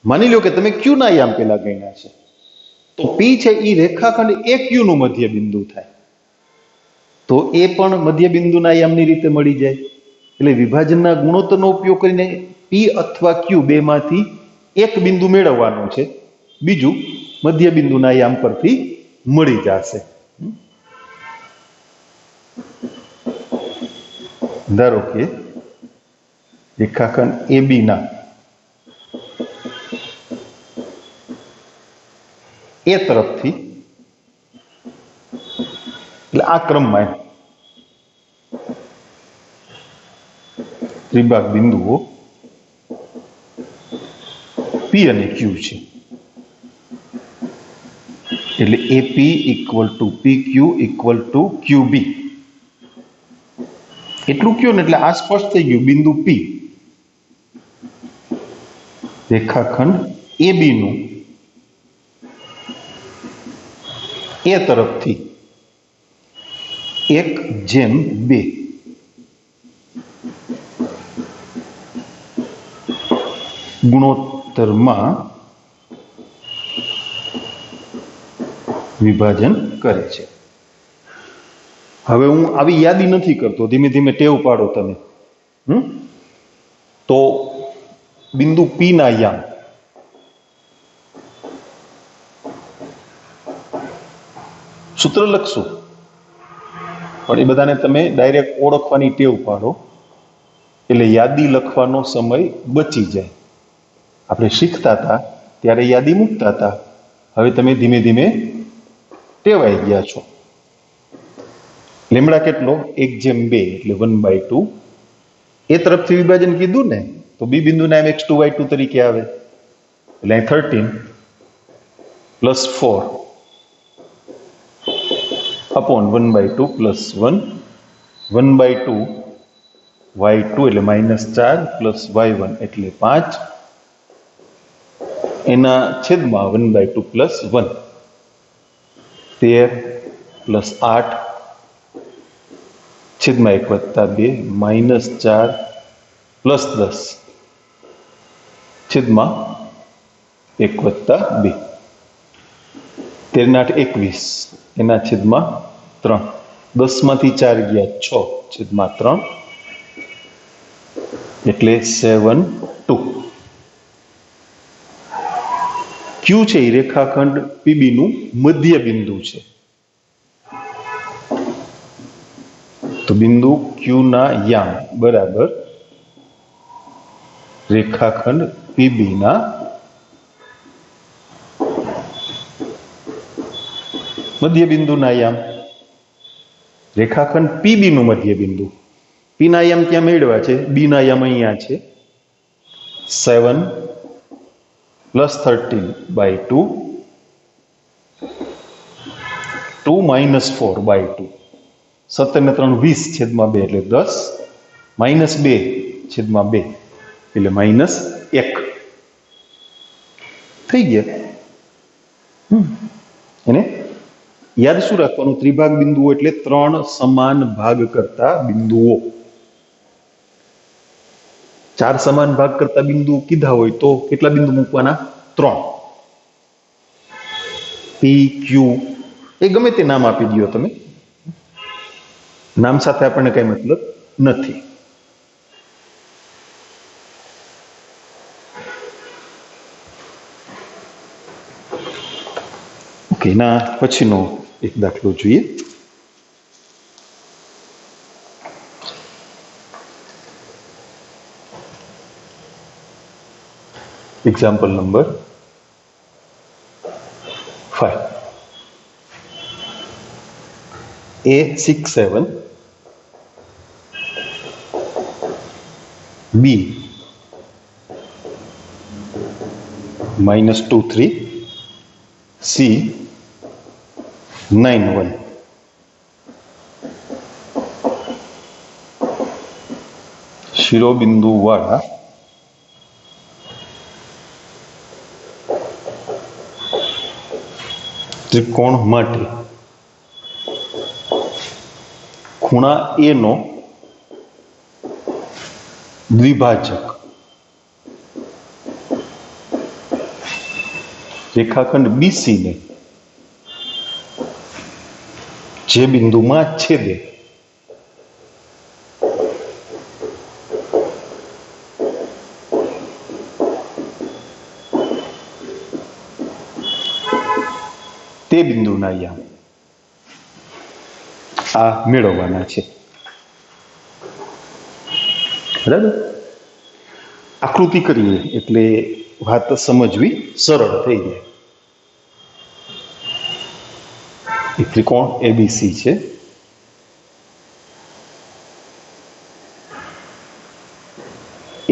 Speaker 1: માની લો કે તમે ક્યુ ના યામ પેલા ગણ્યા છે, તો પી છે એ રેખાખંડ એ ક્યુ નું મધ્ય બિંદુ થાય, તો એ પણ મધ્ય બિંદુના યામની રીતે મળી જાય. એટલે વિભાજનના ગુણોત્તરનો ઉપયોગ કરીને પી અથવા ક્યુ બે માંથી એક બિંદુ મેળવવાનું છે, બીજું મધ્ય બિંદુના યામ પરથી મળી જશે. ધારો કે રેખાખંડ એબી ના એ તરફથી, એટલે આ ક્રમમાં ત્રિભાગ બિંદુઓ પી અને ક્યુ છે. એટલે AP equal to P Q equal to QB. એટલું કયો ને એટલે આ સ્પષ્ટ થઈ ગયું. બિંદુ પી રેખાખંડ એબી નું એ તરફથી 1:2 ગુણોત્તરમાં વિભાજન કરે છે. હવે હું આવી યાદી નથી કરતો, ધીમે ધીમે ટેવ પાડો તમે. તો બિંદુ પી ના યામ સૂત્ર લખશું, પણ એ બધાને તમે ડાયરેક્ટ ઓળખવાની ટેવ પાડો, એટલે યાદી લખવાનો સમય બચી જાય. આપણે શીખતા હતા ત્યારે યાદી મૂકતા હતા, હવે તમે ધીમે ધીમે ટેવાઈ ગયા છો. લેમડા કેટલો? 1:2 એટલે 1/2. એ તરફથી વિભાજન કીધું ને, તો બી બિંદુના એમ x2y2 તરીકે આવે. એટલે અહીં 13 + 4 upon 1/2 + 1 1/2 y2 એટલે -4 + y1 એટલે 5 એના છેદમાં 1/2 + 1 13 + 8 છેદમાં 1 + 2 -4 + 10 છેદમાં 1 + 2 13 × 8 = 21 એના છેદમાં 3 10 માંથી 4 ગયા 6 છેદમાં 3 એટલે 7 2 ક્યુ છે એ રેખાખંડ પીબી નું મધ્ય બિંદુ છે તો બિંદુ ક્યુ ના યામ બરાબર રેખાખંડ પીબી ના મધ્ય બિંદુ ના યામ રેખાખંડ પીબી નું મધ્ય બિંદુ પી ના યામ ક્યાં મેળવ્યા છે બી ના યામ અહીંયા છે 7 + 13/2 2 - 4/2 17 ને 3 20 છેદમાં 2 એટલે 10 -2 છેદમાં 2 એટલે -1 થઈ ગયા એને યાદ શું રાખવાનું ત્રિભાગ બિંદુઓ એટલે 3 સમાન ભાગ કરતા બિંદુઓ 4 સમાન ભાગ કરતા બિંદુઓ કીધા હોય તો કેટલા બિંદુ મૂકવાના 3 પી ક્યુ એ ગમે તે નામ આપી દો તમે નામ સાથે આપણને કઈ મતલબ નથી ઓકે ના પછીનો એક દાખલો જોઈએ example number 5 A 6 7 B -2 3 C 9 1 શિરોબિંદુ વાળા ત્રિકોણ માટે ખૂણા એ નો દ્વિભાજક રેખાખંડ બીસી ને જે બિંદુમાં છેદે તે બિંદુના યામ આ મેળવવાના છે બરાબર આકૃતિ કરીએ એટલે વાત સમજવી સરળ થઈ જાય એક ત્રિકોણ એબીસી છે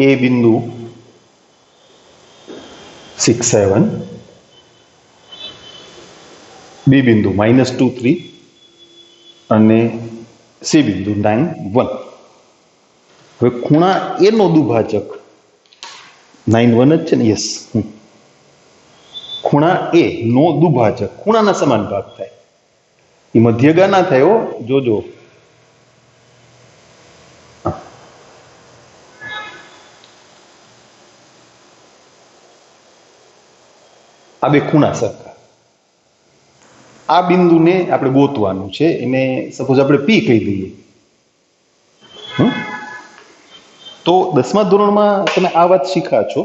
Speaker 1: એ બિંદુ 6 7 બી બિંદુ -2 3 અને સી બિંદુ 9 1 હવે ખૂણા એ નો દુભાજક 9 1 જ છે ને યસ ખૂણા એ નો દુભાજક ખૂણાના સમાન ભાગ થાય એ મધ્યગા ના થાય હો જોજો આ બે ખૂણા સરખા આ બિંદુને આપણે ગોતવાનું છે એને સપોઝ આપણે પી કહી દઈએ તો 10મા ધોરણમાં તમે આ વાત શીખ્યા છો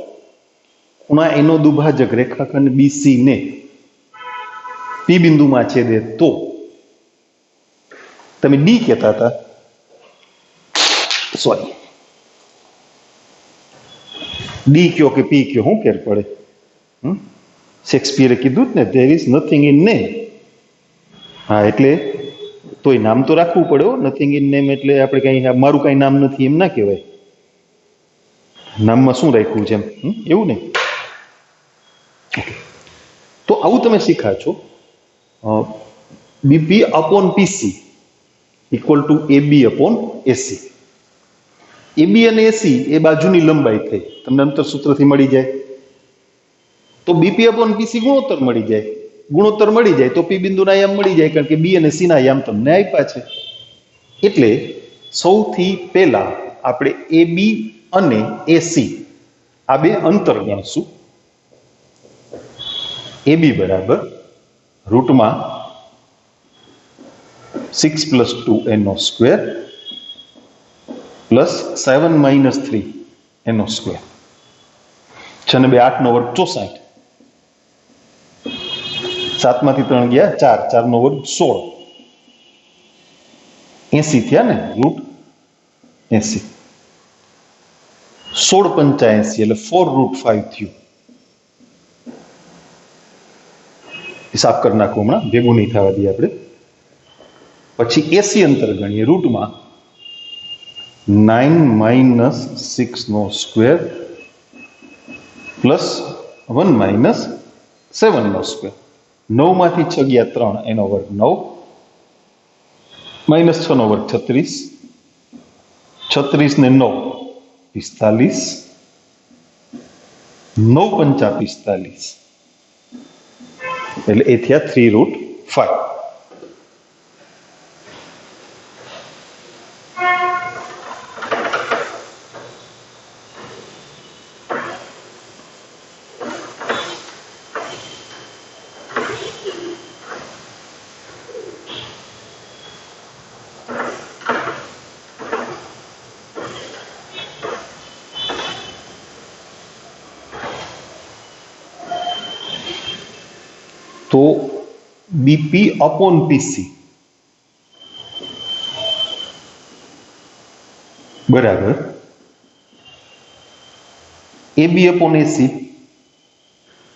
Speaker 1: ખૂણા એનો દુભાજક રેખાખંડ બીસી ને પી બિંદુમાં છેદે તો તમે ડી કહેતા હતા સોરી ડી કયો કે પી કયો શું ફેર પડે શેક્સપિયરે કીધું જ ને there is nothing in name હા એટલે તોય નામ તો રાખવું પડે નથિંગ ઇન નેમ એટલે આપણે કઈ મારું કઈ નામ નથી એમ ના કહેવાય નામમાં શું રાખ્યું છે એવું ને તો આવું તમે શીખ્યા છો BP upon PC equal to AB upon AC AB અને એસી એ બાજુની લંબાઈ થઈ તમને અંતર સૂત્રથી મળી જાય તો બીપી અપોન પીસી ગુણોત્તર મળી જાય ગુણોત્તર મળી જાય તો પી બિંદુના યામ મળી જાય કારણ કે બી અને સી ના યામ તમને આપ્યા છે એટલે સૌથી પહેલા આપણે એબી અને એસી આ બે અંતર ગણશું એ બી બરાબર રૂટમાં 6 + 2 એનો સ્ક્વેર પ્લસ 7 - 3 એનો સ્ક્વેર 6 ને 2 8 નો વર્ગ 64 7 માંથી 3 ગયા 4 4 નો વર્ગ 16 80 થયા ને રૂટ 80 16 × 85 એટલે 4√5 થયું. હિસાબ કરી નાખો હમણાં ભેગું નહીં થવા દઈએ આપણે. પછી 80 અંતર ગણીએ રૂટમાં 9 - 6 નો સ્ક્વેર પ્લસ 1 - 7 નો સ્ક્વેર 9 માંથી 6 ગયા 3 એનો વર્ગ 9 - 6 નો વર્ગ 36 36 ને 9 45 9 × 5 45 એટલે એ થયા 3√5. તો બીપી અપોન પીસી બરાબર એબી અપોન એસી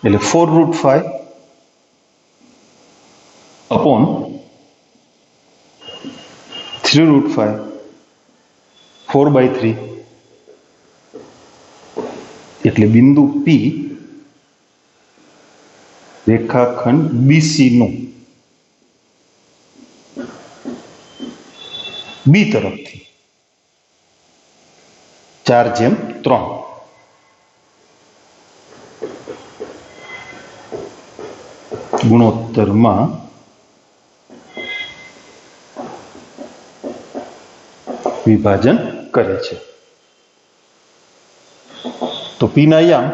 Speaker 1: એટલે 4√5 અપોન 3√5 4/3 એટલે બિંદુ પી રેખાખંડ બીસી નું બી તરફથી 4/3 ગુણોત્તરમાં વિભાજન કરે છે. તો પી ના યામ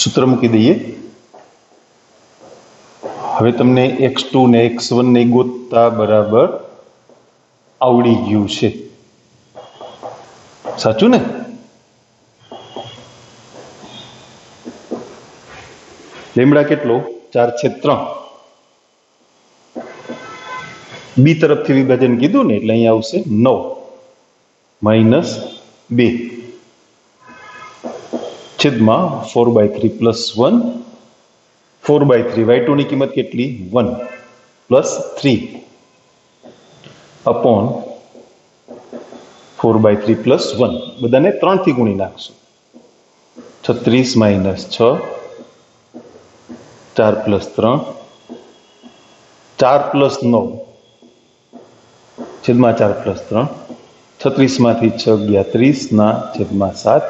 Speaker 1: સૂત્ર મૂકી દઈએ. હવે તમને x2 ને x1 ને ગોતતા બરાબર આવડી ગયું છે, સાચું ને? લેમડા કેટલો? 4/3. બી તરફથી વિભાજન કીધું ને એટલે અહીંયા આવશે 9 - 2 છેદમાં 4/3 + 1 4/3 y2 ની કિંમત કેટલી? 1 + 3 અપોન 4/3 + 1 બધાને 3 થી ગુણી નાખશું. 36 - 6 4 + 3 4 + 9 છેદમાં 4 + 3 36 માંથી 6 ગયા 30 ના છેદમાં 7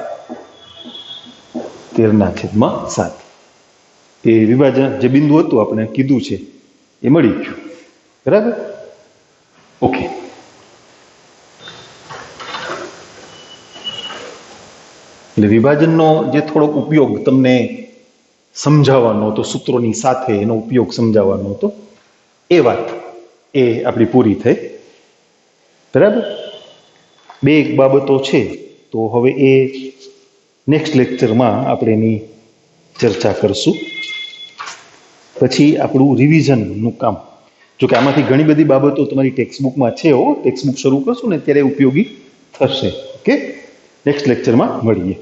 Speaker 1: 13/7 એ વિભાજન જે બિંદુ હતું આપણે કીધું છે એ મળી ગયું. બરાબર? ઓકે. એટલે વિભાજનનો જે થોડોક ઉપયોગ તમને સમજાવવાનો હતો, સૂત્રોની સાથે એનો ઉપયોગ સમજાવવાનો હતો, એ વાત એ આપણી પૂરી થઈ. બરાબર? બે એક બાબતો છે તો હવે એ નેક્સ્ટ લેક્ચરમાં આપણે એની ચર્ચા કરશું. પછી આપણું રિવિઝનનું કામ, જોકે આમાંથી ઘણી બધી બાબતો તમારી ટેક્સ્ટબુકમાં છે, ટેક્સ્ટબુક શરૂ કરશું ને ત્યારે ઉપયોગી થશે. ઓકે, નેક્સ્ટ લેક્ચરમાં મળીએ.